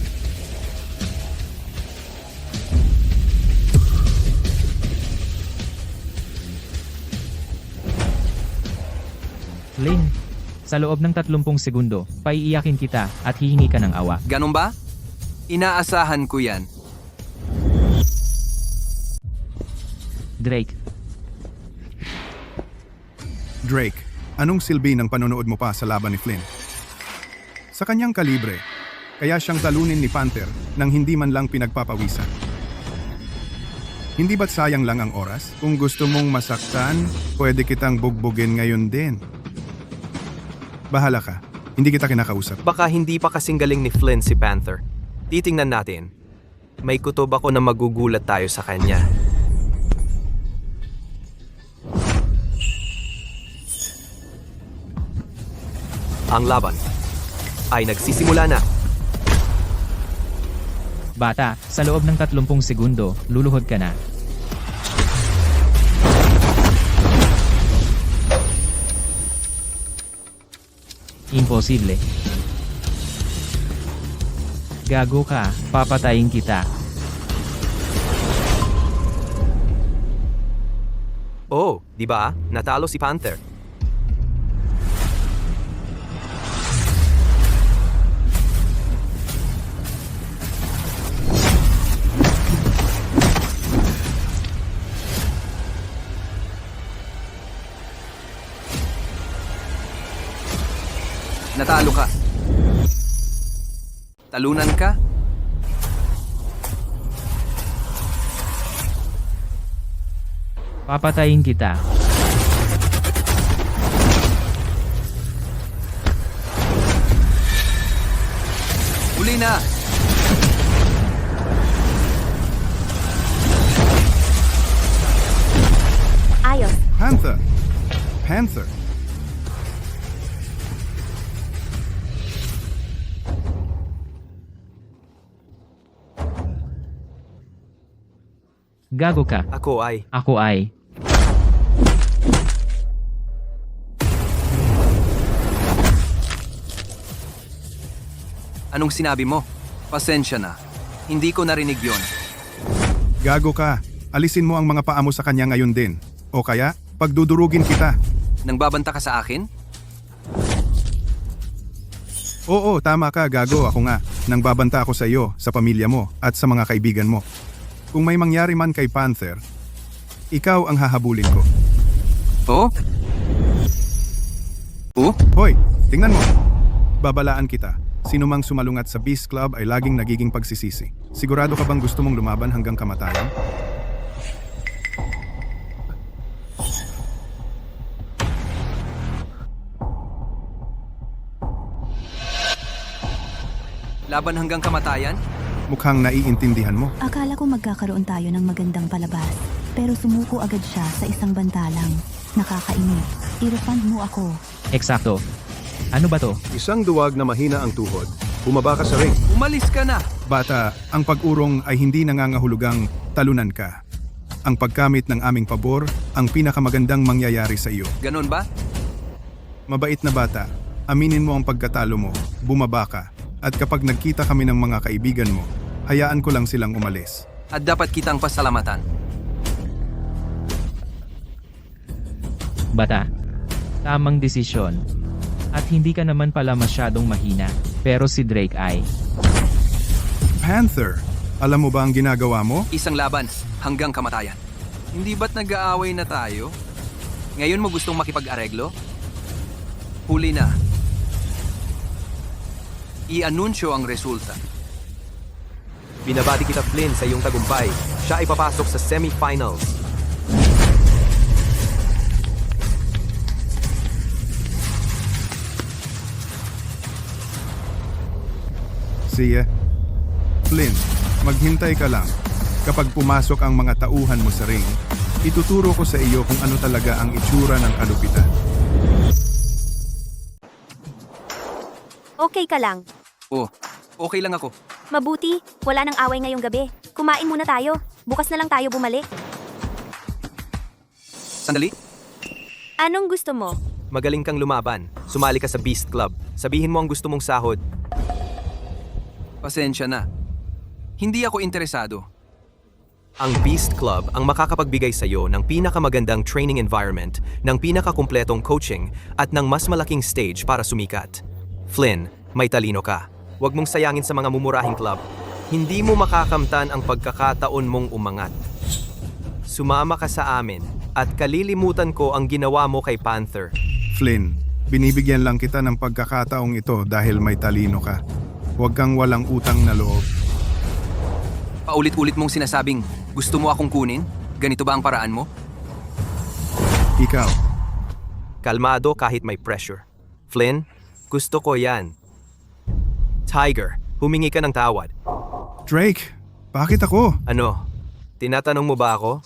Lynn, sa loob ng 30 segundo, paiiyakin kita at hihingi ka ng awa. Ganun ba? Inaasahan ko yan. Drake, Drake, anong silbi ng panonood mo pa sa laban ni Flynn? Sa kanyang kalibre, kaya siyang talunin ni Panther nang hindi man lang pinagpapawisan. Hindi ba't sayang lang ang oras? Kung gusto mong masaktan, pwede kitang bugbugin ngayon din. Bahala ka, hindi kita kinakausap. Baka hindi pa kasing galing ni Flynn si Panther. Titingnan natin. May kutob ako na magugulat tayo sa kanya. Ang laban ay nagsisimula na. bata, sa loob ng 30 segundo, luluhod ka na. Imposible. Gago ka, papatayin kita. Oh, di ba? Natalo si Panther. Natalo ka. Talunan ka? Papatayin kita. Uli na! Panther! Panther! Gago ka. Ako ay. Anong sinabi mo? Pasensya na. Hindi ko narinig yon. Gago ka. Alisin mo ang mga paa mo sa kanya ngayon din. O kaya, pagdudurugin kita. Nang babanta ka sa akin? Oo, tama ka, gago. Ako nga. Nang babanta ako sa iyo, sa pamilya mo, at sa mga kaibigan mo. Kung may mangyari man kay Panther, ikaw ang hahabulin ko. Oh? Oh? Hoy, tingnan mo. Babalaan kita. Sino mang sumalungat sa Beast Club ay laging nagiging pagsisisi. Sigurado ka bang gusto mong lumaban hanggang kamatayan? Laban hanggang kamatayan? Mukhang naiintindihan mo. Akala ko magkakaroon tayo ng magandang palabas, pero sumuko agad siya sa isang bantalang. Nakakainip. I-refund mo ako. Eksakto. Ano ba to? Isang duwag na mahina ang tuhod. Bumaba ka sa ring. Umalis ka na! Bata, ang pag-urong ay hindi nangangahulugang talunan ka. Ang pagkamit ng aming pabor ang pinakamagandang mangyayari sa iyo. Ganon ba? Mabait na bata, aminin mo ang pagkatalo mo, bumaba ka, at kapag nagkita kami ng mga kaibigan mo, hayaan ko lang silang umalis. At dapat kitang pasalamatan. Bata. Tamang desisyon. At hindi ka naman pala masyadong mahina. Pero si Drake ay... Panther, alam mo ba ang ginagawa mo? Isang laban hanggang kamatayan. Hindi ba't nag-aaway na tayo? Ngayon mo gustong makipag-areglo? Huli na. I-anunsyo ang resulta. Binabati kita, Flynn, sa iyong tagumpay. Siya ay papasok sa semifinals. Siya. Flynn, maghintay ka lang. Kapag pumasok ang mga tauhan mo sa ring, ituturo ko sa iyo kung ano talaga ang itsura ng kalupitan. Okay ka lang. Oh, okay lang ako. Mabuti, wala nang away ngayong gabi. Kumain muna tayo. Bukas na lang tayo bumalik. Sandali. Anong gusto mo? Magaling kang lumaban. Sumali ka sa Beast Club. Sabihin mo ang gusto mong sahod. Pasensya na. Hindi ako interesado. Ang Beast Club ang makakapagbigay sa iyo ng pinakamagandang training environment, ng pinakakumpletong coaching, at ng mas malaking stage para sumikat. Flynn, may talino ka. Huwag mong sayangin sa mga mumurahing club. Hindi mo makakamtan ang pagkakataon mong umangat. Sumama ka sa amin at kalilimutan ko ang ginawa mo kay Panther. Flynn, binibigyan lang kita ng pagkakataong ito dahil may talino ka. Huwag kang walang utang na loob. Paulit-ulit mong sinasabing gusto mo akong kunin? Ganito ba ang paraan mo? Ikaw, Kalmado kahit may pressure. Flynn, gusto ko yan. Tiger, humingi ka ng tawad. Drake, bakit ako? Ano? Tinatanong mo ba ako?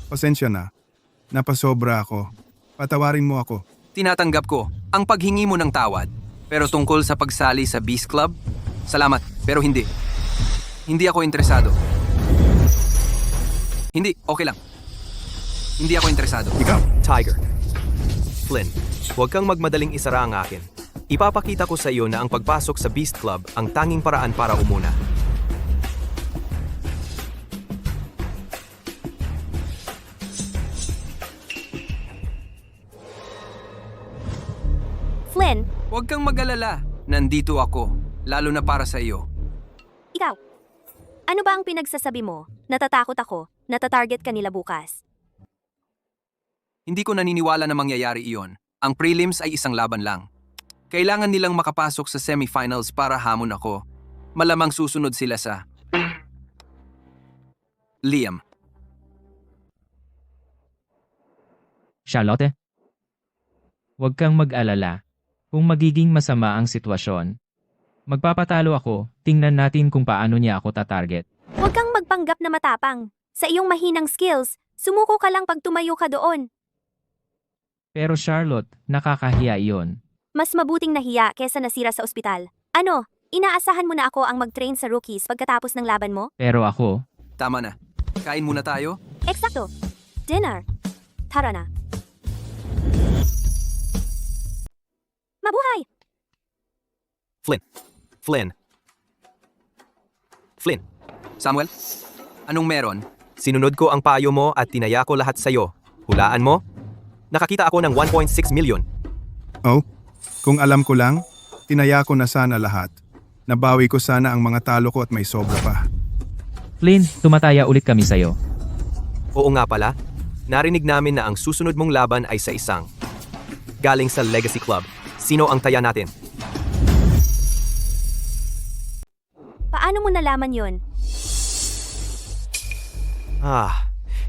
Pasensya na. Napasobra ako. Patawarin mo ako. Tinatanggap ko ang paghingi mo ng tawad. Pero tungkol sa pagsali sa Beast Club, salamat, pero hindi. Hindi ako interesado. Hindi, okay lang. Hindi ako interesado. Ikaw, Tiger. Flynn, huwag kang magmadaling isara ang akin. Ipapakita ko sa iyo na ang pagpasok sa Beast Club ang tanging paraan para umuna. Flynn, Huwag kang mag-alala. Nandito ako, lalo na para sa iyo. ikaw. Ano ba ang pinagsasabi mo? Natatakot ako. Natatarget ka nila bukas. Hindi ko naniniwala na mangyayari iyon. Ang prelims ay isang laban lang. Kailangan nilang makapasok sa semifinals para hamon ako. Malamang susunod sila sa... Liam. Charlotte? Huwag kang mag-alala. Kung magiging masama ang sitwasyon, magpapatalo ako, tingnan natin kung paano niya ako tatarget. Huwag kang magpanggap na matapang. Sa iyong mahinang skills, Sumuko ka lang pag tumayo ka doon. Pero Charlotte, nakakahiya iyon. Mas mabuting nahiya kesa nasira sa ospital. Ano, inaasahan mo na ako ang mag-train sa rookies pagkatapos ng laban mo? Pero ako, Tama na. Kain muna tayo. Eksakto. Dinner. Tara na. Mabuhay! Flynn. Flynn. Flynn. Samuel, anong meron? Sinunod ko ang payo mo at tinaya ko lahat sa'yo. Hulaan mo? Nakakita ako ng 1.6 million. Oh, kung alam ko lang, tinaya ko na sana lahat. Nabawi ko sana ang mga talo ko at may sobra pa. Flynn, tumataya ulit kami sa'yo. Oo nga pala, narinig namin na ang susunod mong laban ay sa isang galing sa Legacy Club. Sino ang taya natin? Paano mo nalaman yon?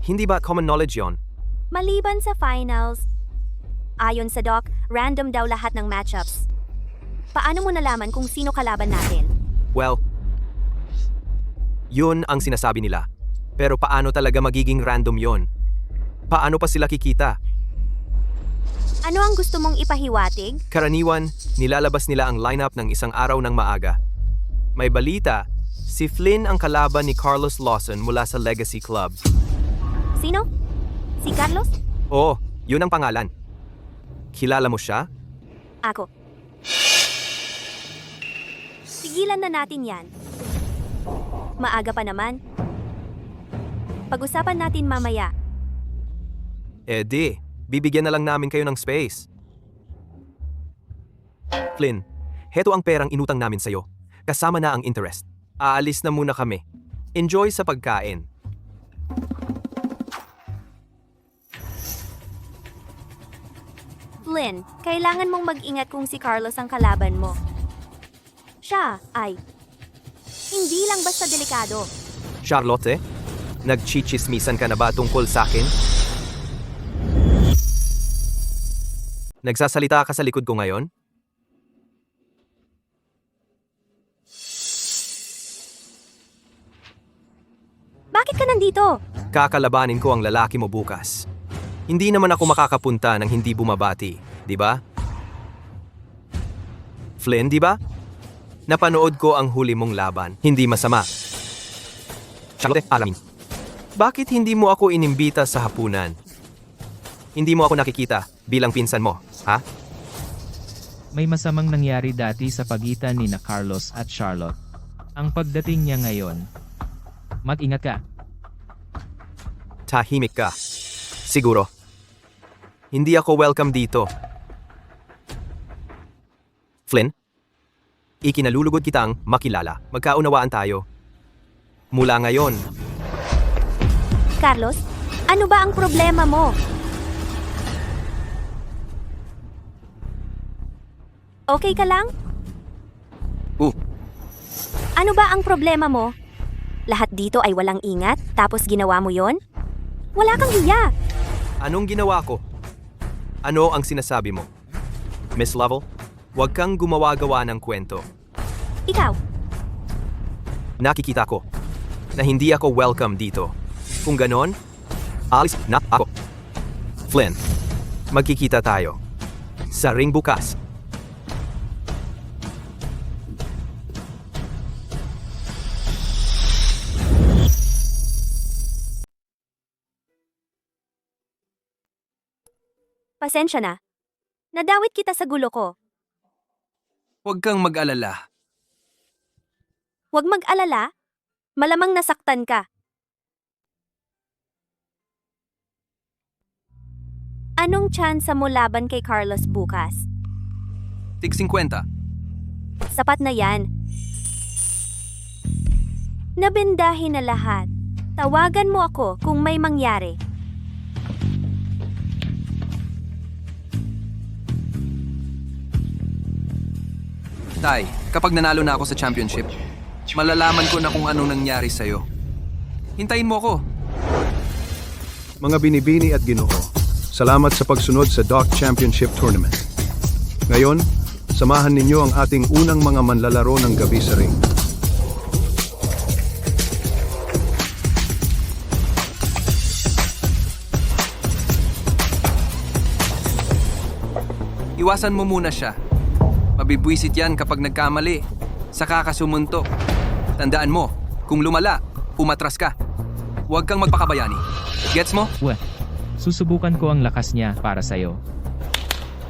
Hindi ba common knowledge yon? Maliban sa finals, ayon sa doc, random daw lahat ng matchups. Paano mo nalaman kung sino kalaban natin? Well, yun ang sinasabi nila. Pero paano talaga magiging random yon? Paano pa sila kikita? Ano ang gusto mong ipahiwatig? Karaniwan, nilalabas nila ang lineup ng isang araw ng maaga. May balita, si Flynn ang kalaban ni Carlos Lawson mula sa Legacy Club. Sino? Si Carlos? Oo, yun ang pangalan. Kilala mo siya? Ako. Sigilan na natin yan. Maaga pa naman. Pag-usapan natin mamaya. Bibigyan na lang namin kayo ng space. Flynn, heto ang perang inutang namin sa'yo. Kasama na ang interest. Aalis na muna kami. Enjoy sa pagkain. Flynn, kailangan mong mag-ingat kung si Carlos ang kalaban mo. Siya ay hindi lang basta delikado. Charlotte, nagchichismisan ka na ba tungkol sa akin? Nagsasalita ka sa likod ko ngayon? Bakit ka nandito? Kakalabanin ko ang lalaki mo bukas. Hindi naman ako makakapunta ng hindi bumabati, di ba? Flynn, di ba? Napanood ko ang huli mong laban. Hindi masama. Charlotte, alamin. Bakit hindi mo ako inimbita sa hapunan? Hindi mo ako nakikita bilang pinsan mo, ha? May masamang nangyari dati sa pagitan ni na Carlos at Charlotte. Ang pagdating niya ngayon, mag-ingat ka. Tahimik ka. Siguro. Hindi ako welcome dito. Flynn, ikinalulugod kitang makilala. Magkaunawaan tayo. Mula ngayon, Carlos, ano ba ang problema mo? Okay ka lang? Ano ba ang problema mo? Lahat dito ay walang ingat, tapos ginawa mo yon? Wala kang hiya. anong ginawa ko? Ano ang sinasabi mo? Miss Lovell, huwag kang gumawa-gawa ng kwento. Ikaw, Nakikita ko na hindi ako welcome dito. Kung ganon, alis na ako. Flynn, magkikita tayo. Sa ring bukas. pasensya na. Nadawit kita sa gulo ko. Huwag kang mag-alala. Huwag mag-alala. Malamang nasaktan ka. Anong tsansa mo laban kay Carlos bukas? Tig 50. Sapat na yan. Nabindahin na lahat. Tawagan mo ako kung may mangyari. Tay, kapag nanalo na ako sa championship, malalaman ko na kung anong nangyari sa'yo. Hintayin mo ako. Mga binibini at ginoo, salamat sa pagsunod sa Doc Championship Tournament. Ngayon, samahan ninyo ang ating unang mga manlalaro ng gabi sa ring. Iwasan mo muna siya. Mabibwisit yan kapag nagkamali. Saka ka sumuntok. Tandaan mo, kung lumala, umatras ka. Huwag kang magpakabayani. Gets mo? Weh, susubukan ko ang lakas niya para sa'yo.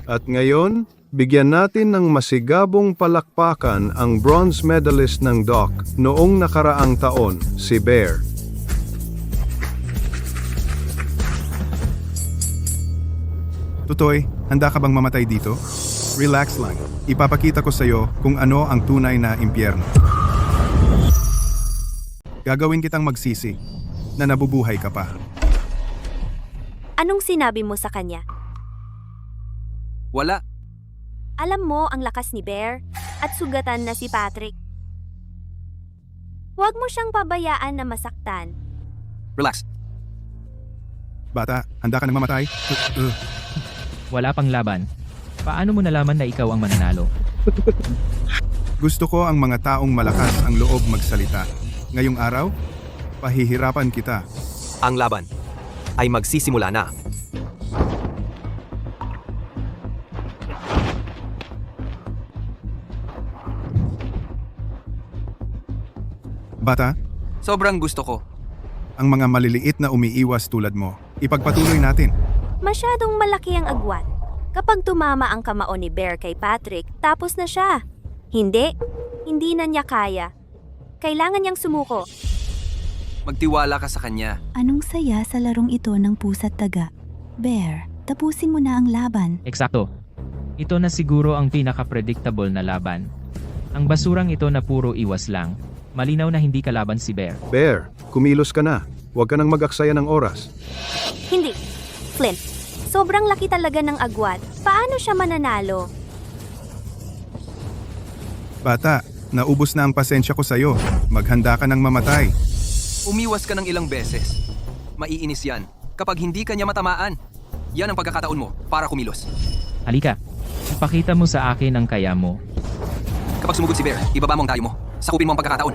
At ngayon, bigyan natin ng masigabong palakpakan ang bronze medalist ng DOC noong nakaraang taon, si Bear. Tutoy, handa ka bang mamatay dito? Relax lang. Ipapakita ko sa'yo kung ano ang tunay na impyerno. Gagawin kitang magsisi na nabubuhay ka pa. Anong sinabi mo sa kanya? Wala. Alam mo ang lakas ni Bear at sugatan na si Patrick. Huwag mo siyang pabayaan na masaktan. Relax. Bata, handa ka nang mamatay? Wala pang laban. Paano mo nalaman na ikaw ang mananalo? Gusto ko ang mga taong malakas ang loob magsalita. Ngayong araw, pahihirapan kita. Ang laban ay magsisimula na. Bata, Sobrang gusto ko. ang mga maliliit na umiiwas tulad mo, ipagpatuloy natin. Masyadong malaki ang agwat. Kapag tumama ang kamao ni Bear kay Patrick, tapos na siya. Hindi na niya kaya. Kailangan niyang sumuko. Magtiwala ka sa kanya. Anong saya sa larong ito ng pusa't daga? Bear, tapusin mo na ang laban. Eksakto. Ito na siguro ang pinaka-predictable na laban. Ang basurang ito na puro iwas lang. Malinaw na hindi kalaban si Bear. Bear, kumilos ka na. Huwag ka nang mag-aksaya ng oras. Hindi. Flynn, sobrang laki talaga ng agwat. Paano siya mananalo? Bata, naubos na ang pasensya ko sa'yo. Maghanda ka ng mamatay. Umiwas ka ng ilang beses. Maiinis yan kapag hindi ka niya matamaan. Yan ang pagkakataon mo para kumilos. Halika. Ipakita mo sa akin ang kaya mo. Kapag sumugod si Bear, ibaba mo ang tayo mo. Sakupin mo ang pagkakataon.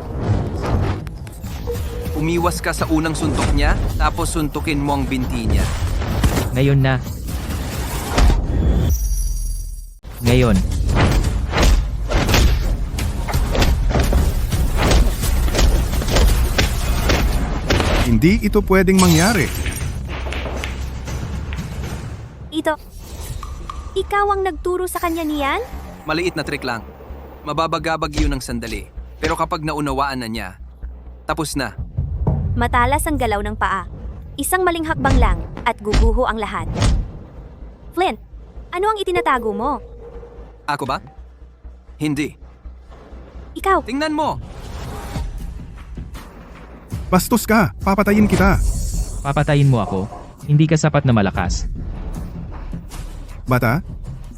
Umiwas ka sa unang suntok niya, tapos suntukin mo ang binti niya. Ngayon na. Ngayon. Hindi ito pwedeng mangyari. Ikaw ang nagturo sa kanya niyan? Maliit na trick lang. Mababagabag yun ng sandali. Pero kapag naunawaan na niya, tapos na. Matalas ang galaw ng paa. Isang maling hakbang lang at guguho ang lahat. Flynn, ano ang itinatago mo? Ako ba? Hindi. Ikaw, Tingnan mo! Bastos ka! Papatayin kita! Papatayin mo ako. Hindi ka sapat na malakas. Bata,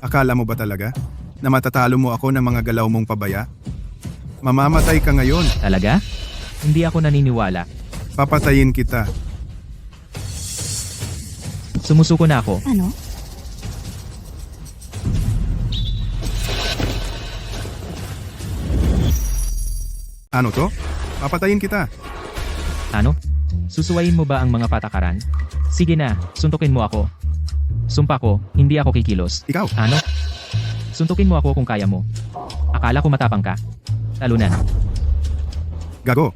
akala mo ba talaga na matatalo mo ako ng mga galaw mong pabaya? Mamamatay ka ngayon. Talaga? Hindi ako naniniwala. Papatayin kita. Sumusuko na ako. Ano? Ano to? Papatayin kita. Ano? Susuwayin mo ba ang mga patakaran? Sige na, suntukin mo ako. Sumpa ko, hindi ako kikilos. Ikaw, Ano? Suntukin mo ako kung kaya mo. Akala ko matapang ka. Talunan. gago.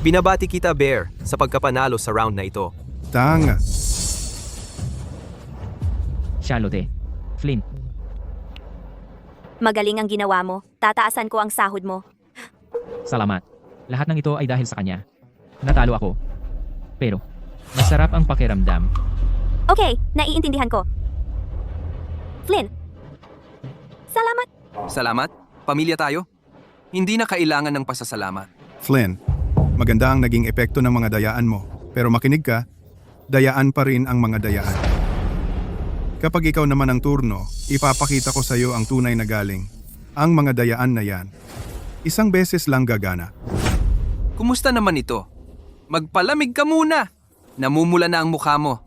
Binabati kita, Bear, sa pagkapanalo sa round na ito. Tanga. Charlotte. Flynn. magaling ang ginawa mo. Tataasan ko ang sahod mo. Salamat. Lahat ng ito ay dahil sa kanya. Natalo ako. Pero, masarap ang pakiramdam. Okay, naiintindihan ko. Flynn, salamat. Salamat. Pamilya tayo. Hindi na kailangan ng pasasalamat. Flynn, maganda ang naging epekto ng mga dayaan mo. Pero makinig ka, dayaan pa rin ang mga dayaan. Kapag ikaw naman ang turno, ipapakita ko sa iyo ang tunay na galing. Ang mga dayaan na yan. Isang beses lang gagana. Kumusta naman ito? Magpalamig ka muna. Namumula na ang mukha mo.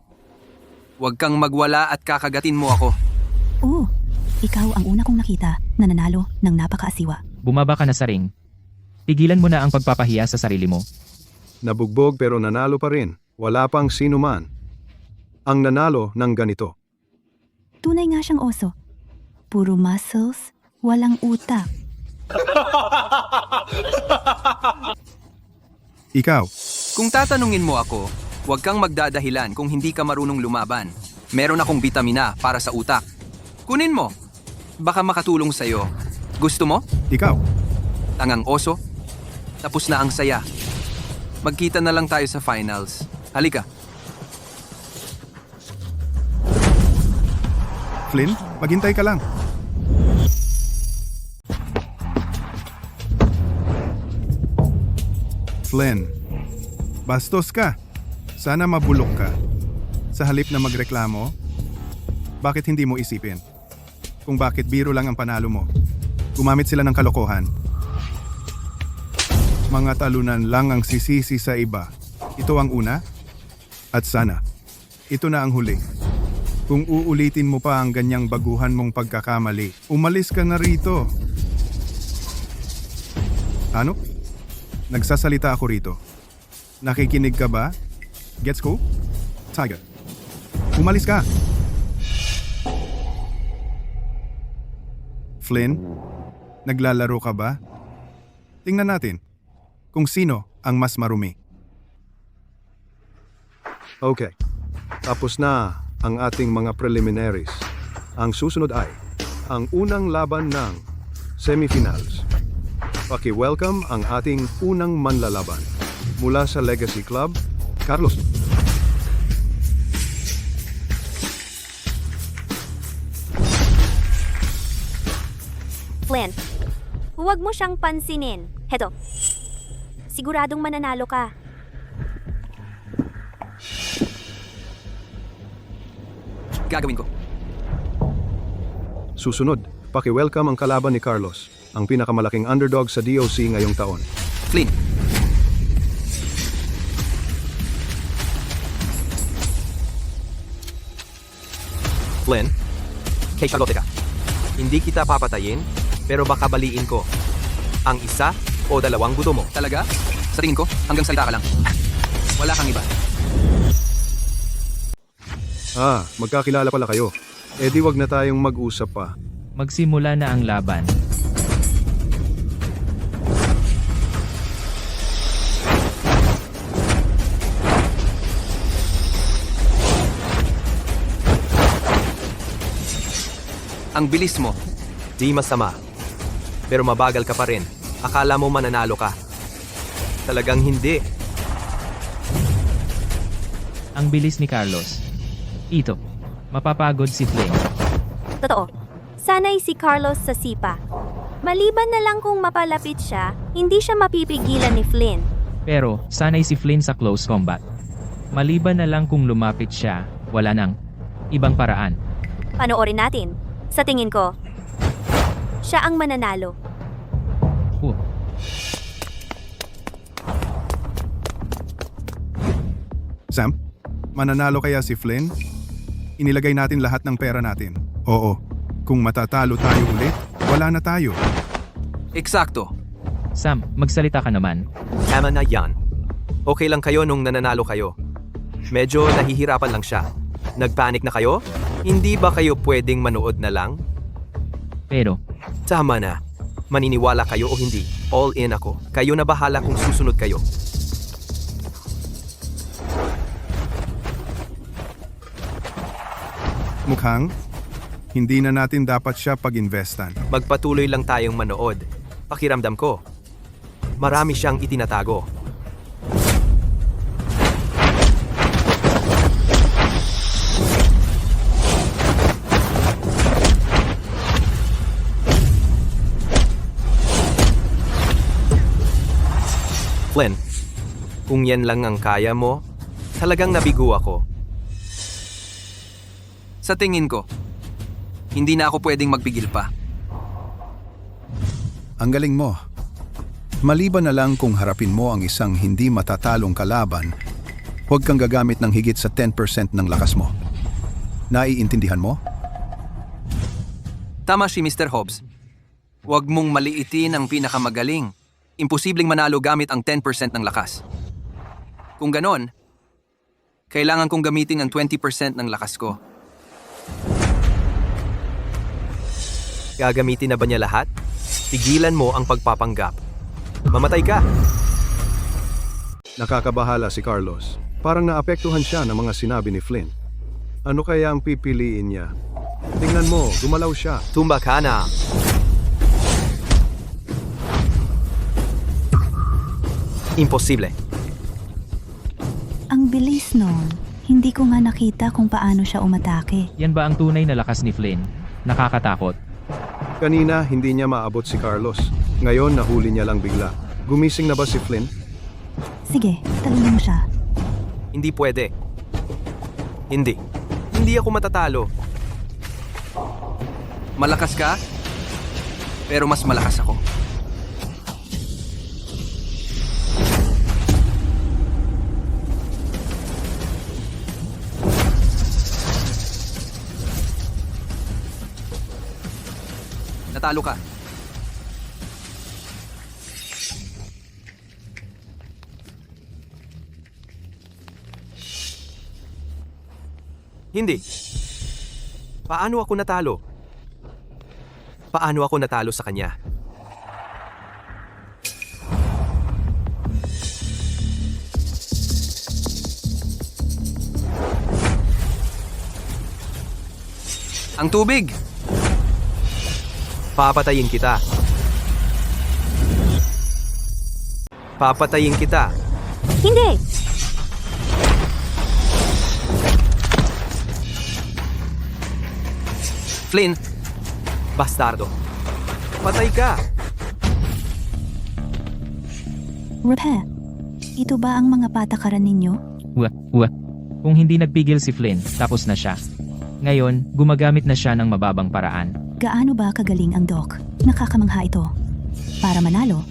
Huwag kang magwala at kakagatin mo ako. Oo, ikaw ang una kong nakita na nanalo ng napakaasiwa. Bumaba ka na sa ring. Tigilan mo na ang pagpapahiya sa sarili mo. Nabugbog pero nanalo pa rin. Wala pang sino man ang nanalo ng ganito. Tunay nga siyang oso. Puro muscles, walang utak. Ikaw, Kung tatanungin mo ako, huwag kang magdadahilan kung hindi ka marunong lumaban. Meron akong bitamina para sa utak. Kunin mo. Baka makatulong sa'yo. Gusto mo? ikaw. Tangang oso? Tapos na ang saya. Magkita na lang tayo sa finals. Halika. Flynn, maghintay ka lang. Flynn, bastos ka. Sana mabulok ka. Sa halip na magreklamo, bakit hindi mo isipin? Kung bakit biro lang ang panalo mo. Gumamit sila ng kalokohan. Mga talunan lang ang sisisi sa iba. Ito ang una. At sana, ito na ang huli. Kung uulitin mo pa ang ganyang baguhan mong pagkakamali, umalis ka na rito. Ano? Nagsasalita ako rito. Nakikinig ka ba? Gets ko? Tiger. Umalis ka. Flynn, naglalaro ka ba? Tingnan natin kung sino ang mas marumi. Okay. Tapos na ang ating mga preliminaries. Ang susunod ay ang unang laban ng semifinals. Paki-welcome ang ating unang manlalaban. Mula sa Legacy Club, Carlos. Flynn, huwag mo siyang pansinin. Heto, siguradong mananalo ka. Gagawin ko. Susunod, paki-welcome ang kalaban ni Carlos, ang pinakamalaking underdog sa DOC ngayong taon. Flynn. Flynn, kay Charlotte ka. Hindi kita papatayin, pero baka baliin ko. Ang isa o dalawang buto mo. Talaga? Sa tingin ko, hanggang salita ka lang. Wala kang iba. Magkakilala pala kayo. Eh di wag na tayong mag-usap pa. Magsimula na ang laban. Ang bilis mo. Di masama. Pero mabagal ka pa rin. Akala mo mananalo ka. Talagang hindi. Ang bilis ni Carlos. Ito, mapapagod si Flynn. Totoo, sanay si Carlos sa sipa. Maliban na lang kung mapalapit siya, hindi siya mapipigilan ni Flynn. Pero, sanay si Flynn sa close combat. Maliban na lang kung lumapit siya, wala nang ibang paraan. Panoorin natin. Sa tingin ko, siya ang mananalo. Sam, mananalo kaya si Flynn? Inilagay natin lahat ng pera natin. Oo, kung matatalo tayo ulit, wala na tayo. Eksakto. Sam, magsalita ka naman. Tama na yan. Okay lang kayo nung nananalo kayo. Medyo nahihirapan lang siya. Nagpanik na kayo? Hindi ba kayo pwedeng manood na lang? Pero, Tama na. Maniniwala kayo o hindi, all in ako. Kayo na bahala kung susunod kayo. Mukhang, hindi na natin dapat siya pag-investan. Magpatuloy lang tayong manood. Pakiramdam ko, marami siyang itinatago. Flynn, kung yan lang ang kaya mo, talagang nabigo ako. Sa tingin ko, hindi na ako pwedeng magpigil pa. Ang galing mo. Maliban na lang kung harapin mo ang isang hindi matatalong kalaban, huwag kang gagamit ng higit sa 10% ng lakas mo. Naiintindihan mo? Tama si Mr. Hobbs. Huwag mong maliitin ang pinakamagaling. Imposibleng manalo gamit ang 10% ng lakas. Kung ganon, kailangan kong gamitin ang 20% ng lakas ko. Gagamitin na ba niya lahat? Tigilan mo ang pagpapanggap. Mamatay ka! Nakakabahala si Carlos. Parang naapektuhan siya ng mga sinabi ni Flynn. Ano kaya ang pipiliin niya? Tingnan mo, gumalaw siya. Tumba ka na! Imposible. Ang bilis noon. Hindi ko nga nakita kung paano siya umatake. Yan ba ang tunay na lakas ni Flynn? Nakakatakot. Kanina, hindi niya maabot si Carlos. Ngayon, nahuli niya lang bigla. Gumising na ba si Flynn? Sige, talino mo siya. Hindi pwede. Hindi. Hindi ako matatalo. Malakas ka? Pero mas malakas ako. Natalo ka. Hindi. Paano ako natalo? Paano ako natalo sa kanya? Ang tubig! Papatayin kita. Papatayin kita. Hindi! Flynn, Bastardo. Patay ka. Repe, ito ba ang mga patakaran ninyo? Kung hindi nagpigil si Flynn, tapos na siya. Ngayon, gumagamit na siya ng mababang paraan. Gaano ba kagaling ang Doc? Nakakamangha ito. Para manalo,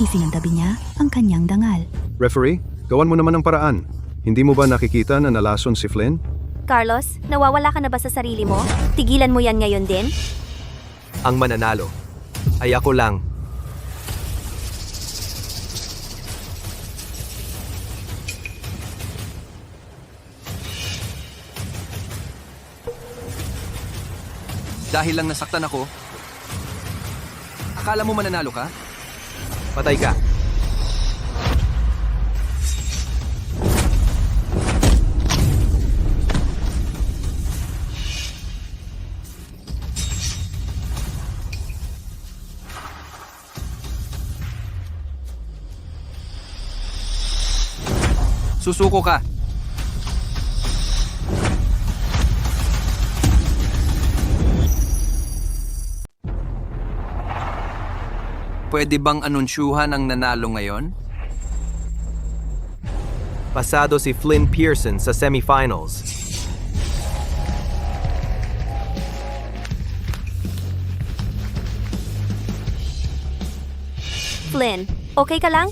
isinantabi niya ang kanyang dangal. Referee, gawan mo naman ng paraan. Hindi mo ba nakikita na nalason si Flynn? Carlos, nawawala ka na ba sa sarili mo? Tigilan mo yan ngayon din? Ang mananalo ay ako lang. dahil lang nasaktan ako, akala mo mananalo ka? Patay ka. Susuko ka. Pwede bang anunsyuhan ang nanalo ngayon? Pasado si Flynn Pearson sa semifinals. Flynn, okay ka lang?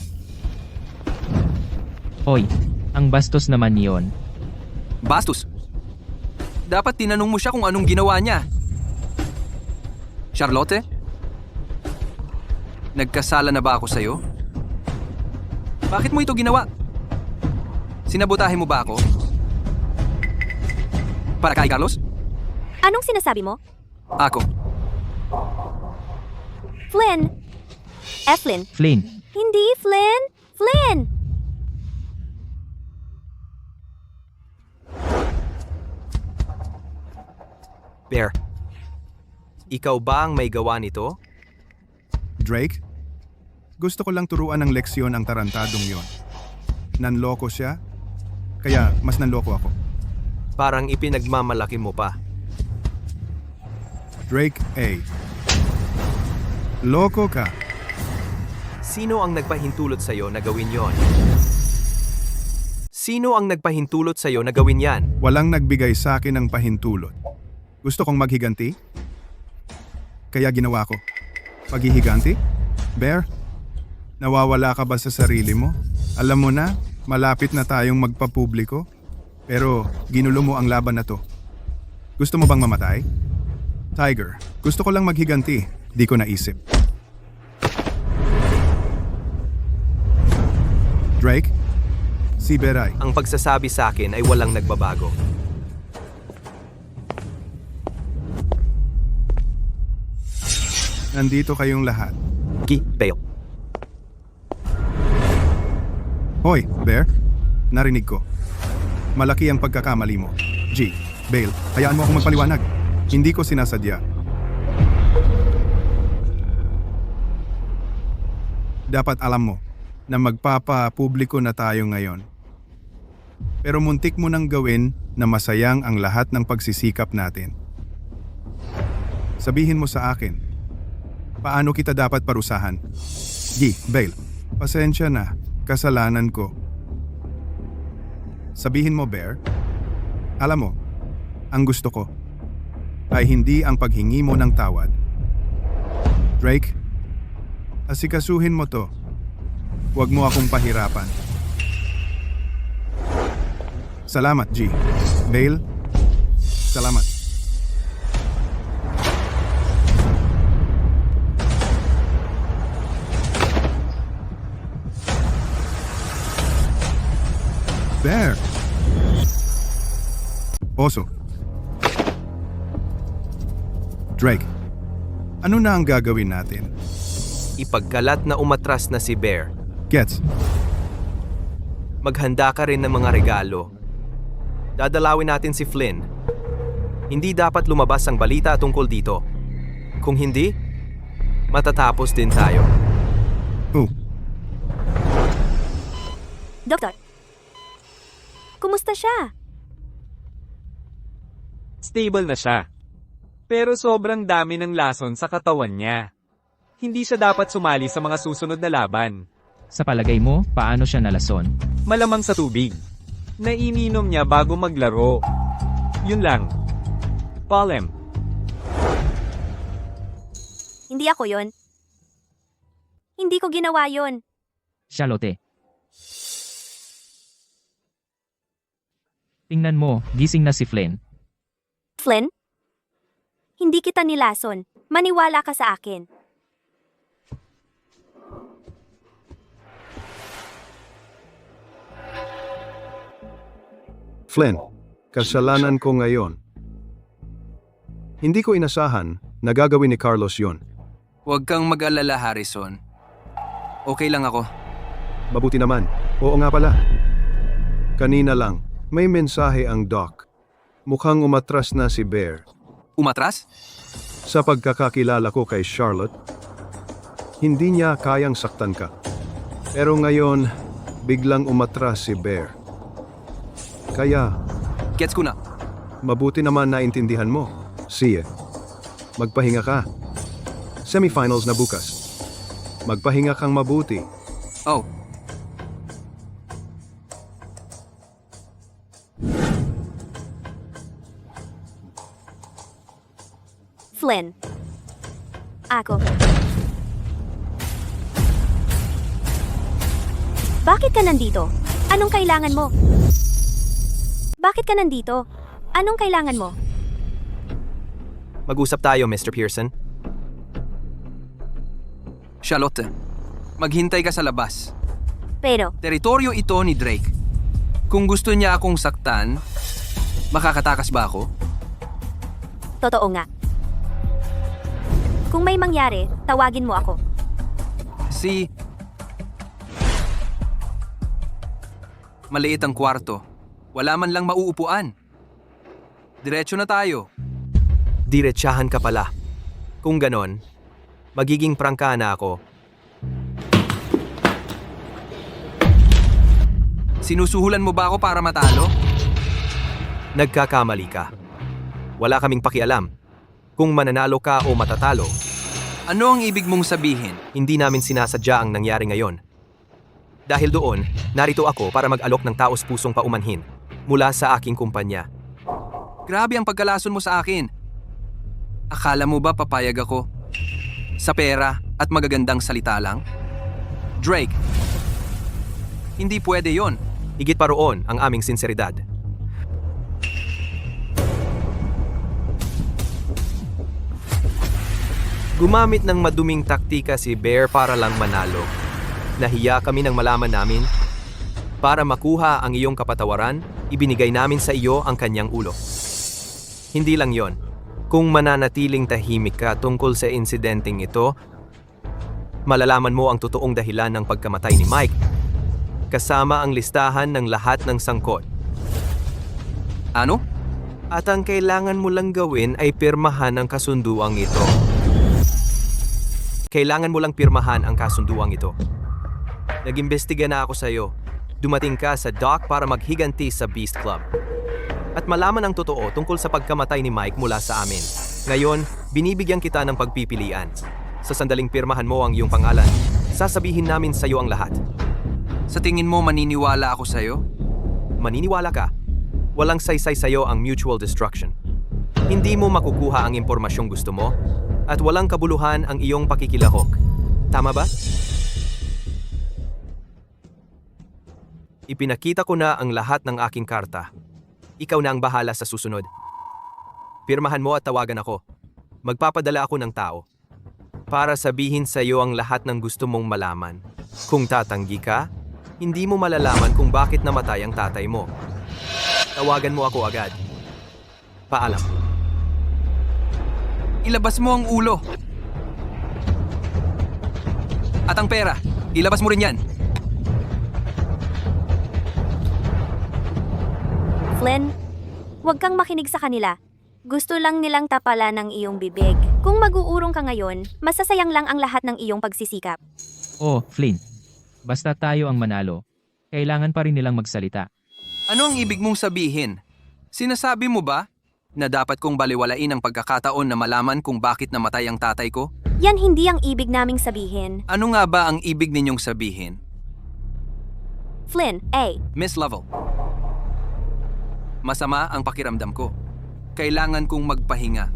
Hoy, ang bastos naman niyon. Bastos. Dapat tinanong mo siya kung anong ginawa niya. Charlotte? Nagkasala na ba ako sa'yo? Bakit mo ito ginawa? Sinabotahe mo ba ako? Para kay Carlos? Anong sinasabi mo? Ako. Flynn! Flynn. Flynn, Hindi, Flynn! Flynn! Bear, ikaw ba ang may gawa nito? Drake, gusto ko lang turuan ng leksyon ang tarantadong yon. Nanloko siya, kaya mas nanloko ako. Parang ipinagmamalaki mo pa. Drake A. Loko ka. Sino ang nagpahintulot sa'yo na gawin yon? Sino ang nagpahintulot sa'yo na gawin yan? Walang nagbigay sa akin ng pahintulot. Gusto kong maghiganti? Kaya ginawa ko. Paghihiganti? Bear, nawawala ka ba sa sarili mo? Alam mo na, malapit na tayong magpapubliko. Pero ginulo mo ang laban na to. Gusto mo bang mamatay? Tiger, gusto ko lang maghiganti. Di ko naisip. Drake, si Beray. Ang pagsasabi sa akin ay walang nagbabago. Nandito kayong lahat. G. Bale. Hoy, Bear. Narinig ko. Malaki ang pagkakamali mo. G. Bale, hayaan mo akong magpaliwanag. Hindi ko sinasadya. Dapat alam mo na magpapapubliko na tayo ngayon. Pero muntik mo nang gawin na masayang ang lahat ng pagsisikap natin. Sabihin mo sa akin, paano kita dapat parusahan? G. Bale, pasensya na, kasalanan ko. Sabihin mo, Bear, alam mo, ang gusto ko ay hindi ang paghingi mo ng tawad. Drake, asikasuhin mo to. Huwag mo akong pahirapan. Salamat, G. Bale, salamat. Bear. Oso. Drake, ano na ang gagawin natin? Ipagkalat na umatras na si Bear. Gets? Maghanda ka rin ng mga regalo. Dadalawin natin si Flynn. Hindi dapat lumabas ang balita tungkol dito. Kung hindi, matatapos din tayo. Doktor, kumusta siya? Stable na siya. Pero sobrang dami ng lason sa katawan niya. Hindi siya dapat sumali sa mga susunod na laban. Sa palagay mo, paano siya nalason? Malamang sa tubig. Naininom niya bago maglaro. Yun lang. Palem. Hindi ako yon. Hindi ko ginawa yon. Charlotte. Tingnan mo, gising na si Flynn. Flynn? Hindi kita nilason. Maniwala ka sa akin. Flynn, kasalanan ko ngayon. Hindi ko inasahan na gagawin ni Carlos yun. Huwag kang mag-alala, Harrison. Okay lang ako. Mabuti naman. Oo nga pala. Kanina lang, may mensahe ang Doc. Mukhang umatras na si Bear. Umatras? Sa pagkakakilala ko kay Charlotte, hindi niya kayang saktan ka. Pero ngayon, biglang umatras si Bear. Kaya, Gets ko na. mabuti naman naintindihan mo. See ya. Magpahinga ka. Semifinals na bukas. Magpahinga kang mabuti. Oh, Flynn. Ako. Bakit ka nandito? Anong kailangan mo? Bakit ka nandito? Anong kailangan mo? Mag-usap tayo, Mr. Pearson. Charlotte, maghintay ka sa labas. Pero, Teritoryo ito ni Drake. Kung gusto niya akong saktan, makakatakas ba ako? totoo nga. Kung may mangyari, tawagin mo ako. Maliit ang kwarto. Wala man lang mauupuan. Diretso na tayo. Diretsahan ka pala. Kung ganon, magiging prangkana ako. Sinusuhulan mo ba ako para matalo? Nagkakamali ka. Wala kaming pakialam. Kung mananalo ka o matatalo, Ano ang ibig mong sabihin? hindi namin sinasadya ang nangyari ngayon. Dahil doon, narito ako para mag-alok ng taos-pusong paumanhin mula sa aking kumpanya. Grabe ang pagkalason mo sa akin. Akala mo ba papayag ako? Sa pera at magagandang salita lang? Drake, hindi pwede yon. Higit pa roon ang aming sinseridad. Gumamit ng maduming taktika si Bear para lang manalo. Nahiya kami nang malaman namin. Para makuha ang iyong kapatawaran, ibinigay namin sa iyo ang kanyang ulo. Hindi lang yon. Kung mananatiling tahimik ka tungkol sa insidenteng ito, malalaman mo ang totoong dahilan ng pagkamatay ni Mike, kasama ang listahan ng lahat ng sangkot. Ano? At ang kailangan mo lang gawin ay pirmahan ang kasunduang ito. Kailangan mo lang pirmahan ang kasunduang ito. Nag-imbestiga na ako sa iyo. Dumating ka sa dock para maghiganti sa Beast Club. At malaman ang totoo tungkol sa pagkamatay ni Mike mula sa amin. Ngayon, binibigyan kita ng pagpipilian. Sa sandaling pirmahan mo ang iyong pangalan, sasabihin namin sa iyo ang lahat. Sa tingin mo maniniwala ako sa'yo? Maniniwala ka? Walang saysay sa iyo ang mutual destruction. Hindi mo makukuha ang impormasyong gusto mo, at walang kabuluhan ang iyong pakikilahok. Tama ba? Ipinakita ko na ang lahat ng aking karta. Ikaw na ang bahala sa susunod. Pirmahan mo at tawagan ako. Magpapadala ako ng tao para sabihin sa iyo ang lahat ng gusto mong malaman. Kung tatanggi ka, hindi mo malalaman kung bakit namatay ang tatay mo. Tawagan mo ako agad. Paalam. Ilabas mo ang ulo. At ang pera, ilabas mo rin yan. Flynn, huwag kang makinig sa kanila. Gusto lang nilang tapalan ng iyong bibig. Kung mag-uurong ka ngayon, masasayang lang ang lahat ng iyong pagsisikap. Oh, Flynn. Basta tayo ang manalo, kailangan pa rin nilang magsalita. Ano ang ibig mong sabihin? Sinasabi mo ba na dapat kong baliwalain ang pagkakataon na malaman kung bakit namatay ang tatay ko? Yan hindi ang ibig naming sabihin. Ano nga ba ang ibig ninyong sabihin? Flynn, A. Miss Lovell. Masama ang pakiramdam ko. Kailangan kong magpahinga.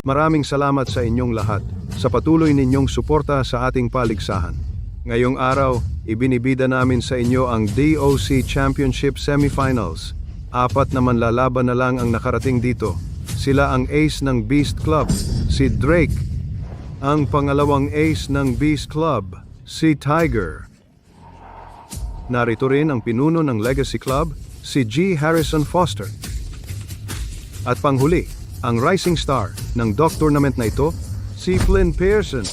Maraming salamat sa inyong lahat sa patuloy ninyong suporta sa ating paligsahan. Ngayong araw, ibinibida namin sa inyo ang DOC Championship Semifinals. 4 na manlalaban na lang ang nakarating dito. Sila ang ace ng Beast Club, si Drake. Ang pangalawang ace ng Beast Club, si Tiger. Narito rin ang pinuno ng Legacy Club, si G. Harrison Foster. At panghuli, ang rising star ng Dock Tournament na ito, si Flynn Pearson.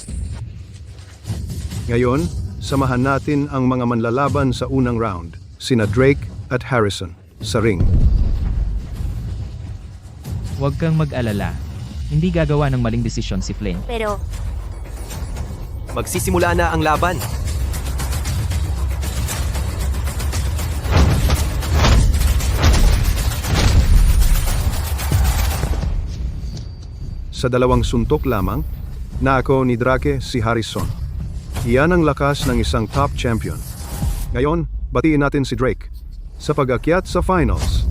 Ngayon, samahan natin ang mga manlalaban sa unang round, sina Drake at Harrison, sa ring. Huwag kang mag-alala. Hindi gagawa ng maling desisyon si Flynn. Pero, Magsisimula na ang laban. Sa 2 suntok lamang, naako ni Drake si Harrison. Iyan ang lakas ng isang top champion. Ngayon, batiin natin si Drake sa pag-akyat sa finals.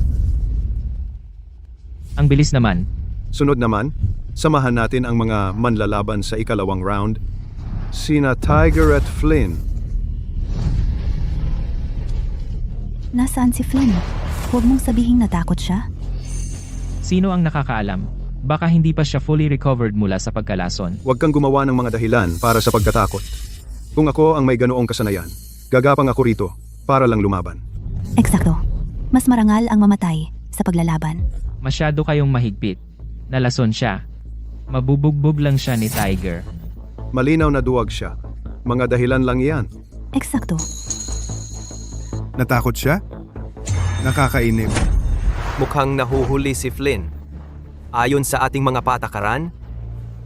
Ang bilis naman. Sunod naman, samahan natin ang mga manlalaban sa ikalawang round, sina Tiger at Flynn. Nasaan si Flynn? Huwag mong sabihing natakot siya. Sino ang nakakaalam? Baka hindi pa siya fully recovered mula sa pagkalason. Huwag kang gumawa ng mga dahilan para sa pagkatakot. Kung ako ang may ganoong kasanayan, gagapang ako rito para lang lumaban. Eksakto. Mas marangal ang mamatay sa paglalaban. Masyado kayong mahigpit. Nalason siya. Mabubugbog lang siya ni Tiger. Malinaw na duwag siya. Mga dahilan lang iyan. Eksakto. Natakot siya? Nakakainip. Mukhang nahuhuli si Flynn. Ayon sa ating mga patakaran,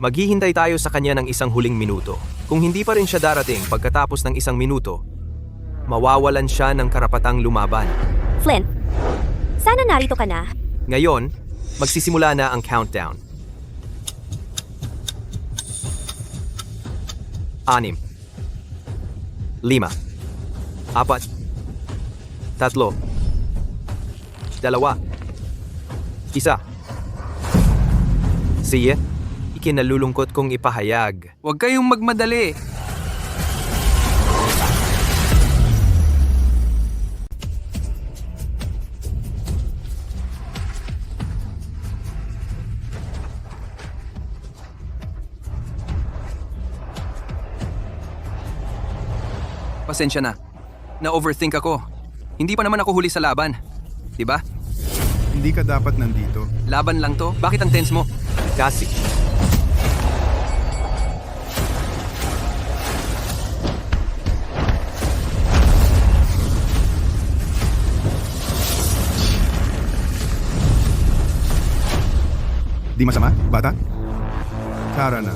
maghihintay tayo sa kanya ng isang huling minuto. Kung hindi pa rin siya darating pagkatapos ng 1 minuto, mawawalan siya ng karapatang lumaban. Flynn, sana narito ka na. Ngayon, magsisimula na ang countdown. 6, 5, 4, 3, 2, 1. Sige, ikinalulungkot kong ipahayag. Huwag kayong magmadali. Pasensya na. Na-overthink ako. Hindi pa naman ako huli sa laban. Diba? Hindi ka dapat nandito. Laban lang to. Bakit ang tense mo? Kasi, Di masama, bata? Tara na.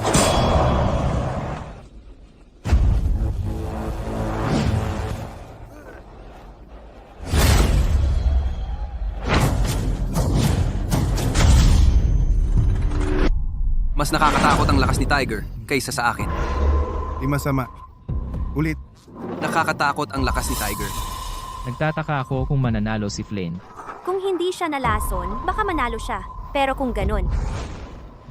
Mas nakakatakot ang lakas ni Tiger kaysa sa akin. Di masama. Ulit. Nakakatakot ang lakas ni Tiger. Nagtataka ako kung mananalo si Flynn. Kung hindi siya nalason, baka manalo siya. Pero kung ganun,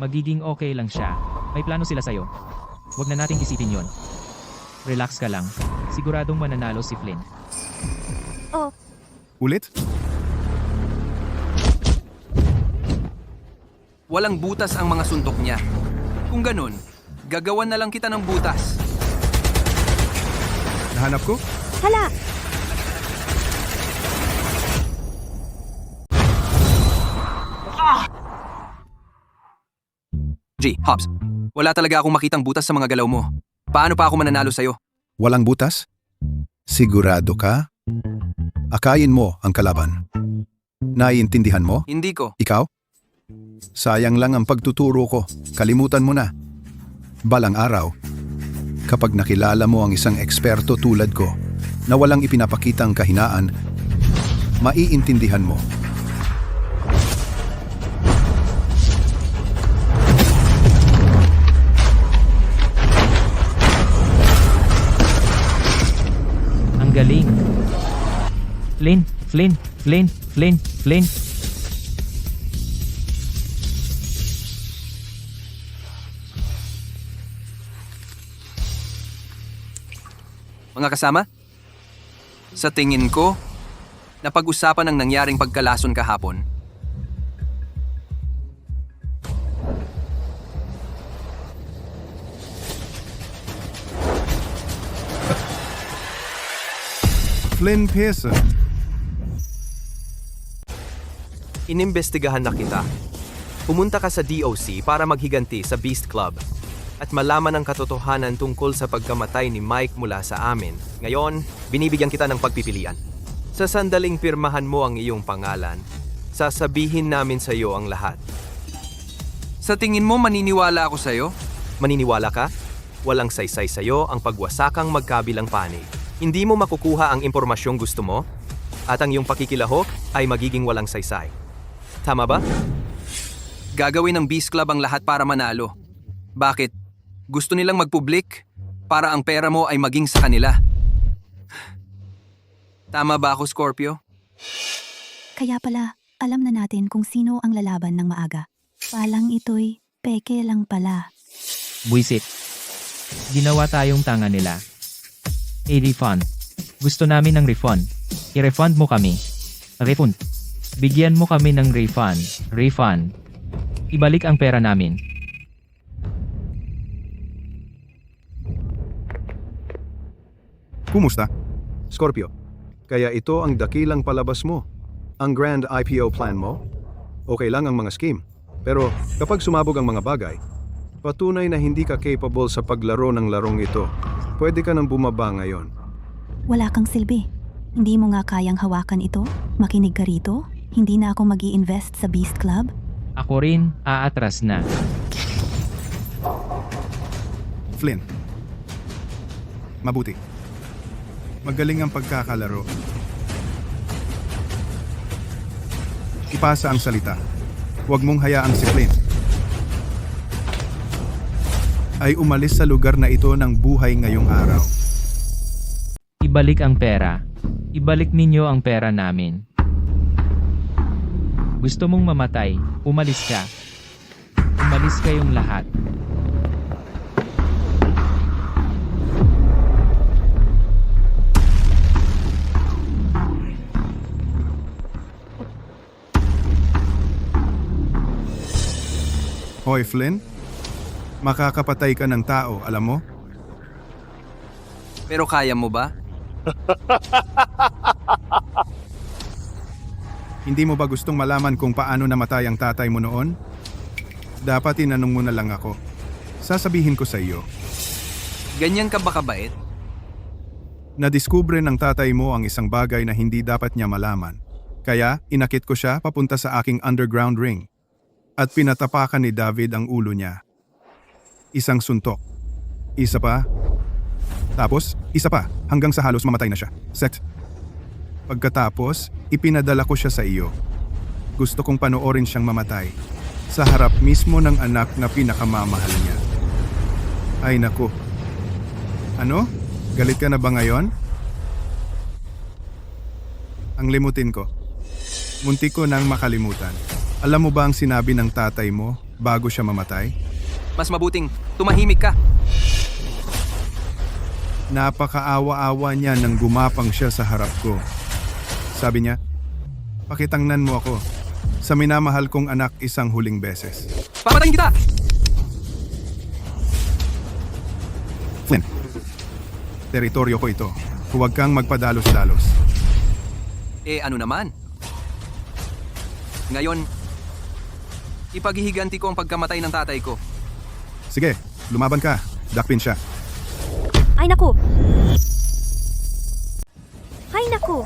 Magiging okay lang siya. May plano sila sa'yo. Huwag na nating isipin yon. Relax ka lang. Siguradong mananalo si Flynn. Ulit? Walang butas ang mga suntok niya. Kung ganun, gagawan na lang kita ng butas. Nahanap ko? hala! G, Hobbs, wala talaga akong makitang butas sa mga galaw mo. Paano pa ako mananalo sa'yo? Walang butas? Sigurado ka? Akayin mo ang kalaban. Naiintindihan mo? Hindi ko. Ikaw? Sayang lang ang pagtuturo ko. Kalimutan mo na. Balang araw, kapag nakilala mo ang isang eksperto tulad ko na walang ipinapakitang kahinaan, maiintindihan mo. Ang galing. Flynn, Flynn, Flynn, Flynn, Flynn. Mga kasama? Sa tingin ko, napag-usapan ang nangyaring pagkalason kahapon. Flynn Pearson. inimbestigahan na kita. Pumunta ka sa DOC para maghiganti sa Beast Club at malaman ang katotohanan tungkol sa pagkamatay ni Mike mula sa amin. Ngayon, binibigyan kita ng pagpipilian. Sa sandaling pirmahan mo ang iyong pangalan, sasabihin namin sa iyo ang lahat. Sa tingin mo maniniwala ako sa'yo? Maniniwala ka? Walang saysay sa iyo ang pagwasakang magkabilang panig. Hindi mo makukuha ang impormasyong gusto mo at ang iyong pakikilahok ay magiging walang saysay. Tama ba? Gagawin ng Beast Club ang lahat para manalo. Bakit? Gusto nilang magpublik para ang pera mo ay maging sa kanila. Tama ba ako, Scorpio? Kaya pala, alam na natin kung sino ang lalaban ng maaga. Palang ito'y peke lang pala. Buisit. Ginawa tayong tanga nila. refund. Gusto namin ng refund. I-refund mo kami. Refund. Bigyan mo kami ng refund. Refund. Ibalik ang pera namin. Kumusta? Scorpio, kaya ito ang dakilang palabas mo. Ang grand IPO plan mo? Okay lang ang mga scheme. Pero kapag sumabog ang mga bagay, patunay na hindi ka capable sa paglaro ng larong ito. Pwede ka nang bumaba ngayon. Wala kang silbi. Hindi mo nga kayang hawakan ito? Makinig ka rito? Hindi na ako mag-i-invest sa Beast Club? Ako rin, aatras na. Flynn. Mabuti. Magaling ang pagkakalaro. Ipasa ang salita. Huwag mong hayaang si Flynn ay umalis sa lugar na ito ng buhay ngayong araw. Ibalik ang pera. Ibalik ninyo ang pera namin. Gusto mong mamatay, umalis ka. Umalis kayong lahat. Hoy Flynn, makakapatay ka ng tao, alam mo? Pero kaya mo ba? Hindi mo ba gustong malaman kung paano namatay ang tatay mo noon? Dapat tinanong mo na lang ako. Sasabihin ko sa iyo. Ganyan ka ba kabait? Nadiskubre ng tatay mo ang isang bagay na hindi dapat niya malaman. Kaya inakit ko siya papunta sa aking underground ring. At pinatapakan ni David ang ulo niya. Isang suntok. Isa pa. Tapos, isa pa, hanggang sa halos mamatay na siya. Set. Pagkatapos, ipinadala ko siya sa iyo. Gusto kong panoorin siyang mamatay. Sa harap mismo ng anak na pinakamamahal niya. Ay naku. Ano? Galit ka na ba ngayon? Ang limutin ko. Muntik ko nang makalimutan. Alam mo ba ang sinabi ng tatay mo bago siya mamatay? Mas mabuting tumahimik ka. Napakaawa-awa niya nang gumapang siya sa harap ko. Sabi niya, pakitangnan mo ako sa minamahal kong anak isang huling beses. Papatayin kita! Flynn, teritoryo ko ito. Huwag kang magpadalos-dalos. Ano naman? Ngayon, ipaghihiganti ko ang pagkamatay ng tatay ko. Sige, lumaban ka. Dakpin siya. Ay naku! Ay naku!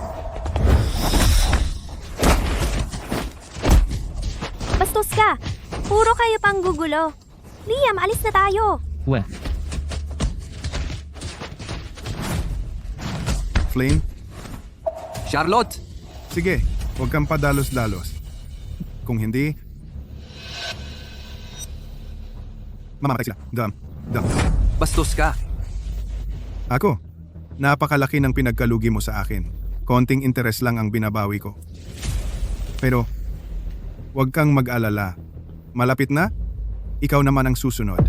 Bastos ka! Puro kayo pang gugulo. Liam, alis na tayo! Weh, Flynn, Charlotte! sige, huwag kang padalos-dalos. Kung hindi, mamamatay sila. Dam. Bastos ka. Ako, napakalaki ng pinagkalugi mo sa akin. Konting interes lang ang binabawi ko. Pero, huwag kang mag-alala. Malapit na, ikaw naman ang susunod.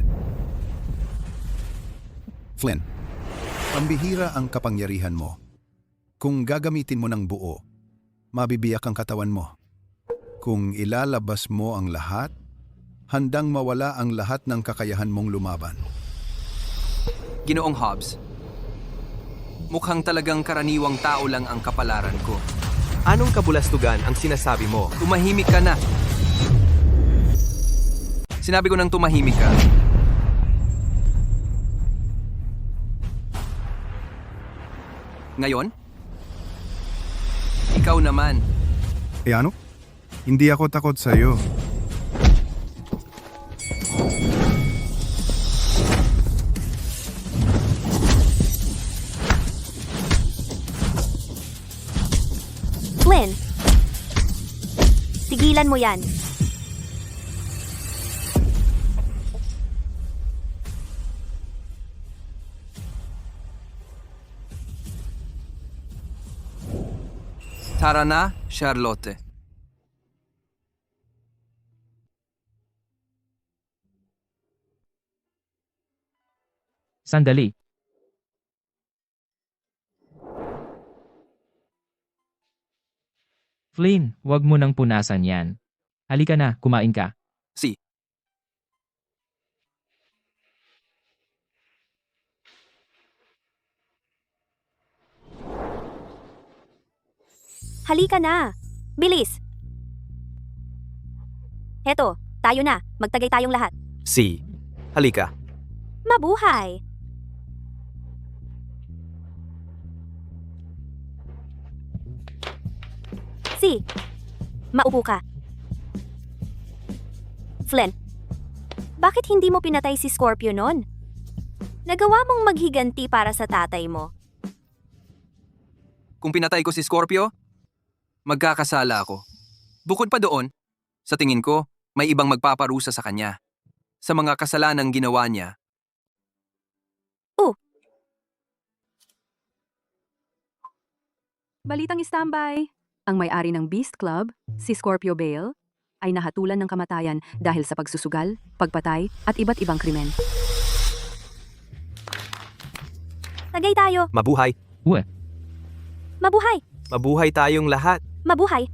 Flynn, pambihira ang kapangyarihan mo. Kung gagamitin mo ng buo, mabibiyak ang katawan mo. Kung ilalabas mo ang lahat, handang mawala ang lahat ng kakayahan mong lumaban. Ginoong Hobbs, mukhang talagang karaniwang tao lang ang kapalaran ko. Anong kabulastugan ang sinasabi mo? Tumahimik ka na. Sinabi ko nang tumahimik ka. Ngayon? Ikaw naman. Ano? Hindi ako takot sa iyo. Flynn! Tigilan mo yan. Tara na, Charlotte. sandali. Flynn, wag mo nang punasan yan. Halika na, kumain ka. Si. Halika na! Bilis! Heto, tayo na. Magtagay tayong lahat. Si. Halika. Mabuhay! Si. Maupo ka. Flynn, bakit hindi mo pinatay si Scorpio noon? Nagawa mong maghiganti para sa tatay mo. Kung pinatay ko si Scorpio, magkakasala ako. Bukod pa doon, sa tingin ko, may ibang magpaparusa sa kanya. Sa mga kasalanang ginawa niya. Balitang standby. Ang may-ari ng Beast Club, si Scorpio Bale, ay nahatulan ng kamatayan dahil sa pagsusugal, pagpatay, at iba't ibang krimen. Tagay tayo! Mabuhay. Weh, Mabuhay! Mabuhay tayong lahat. Mabuhay!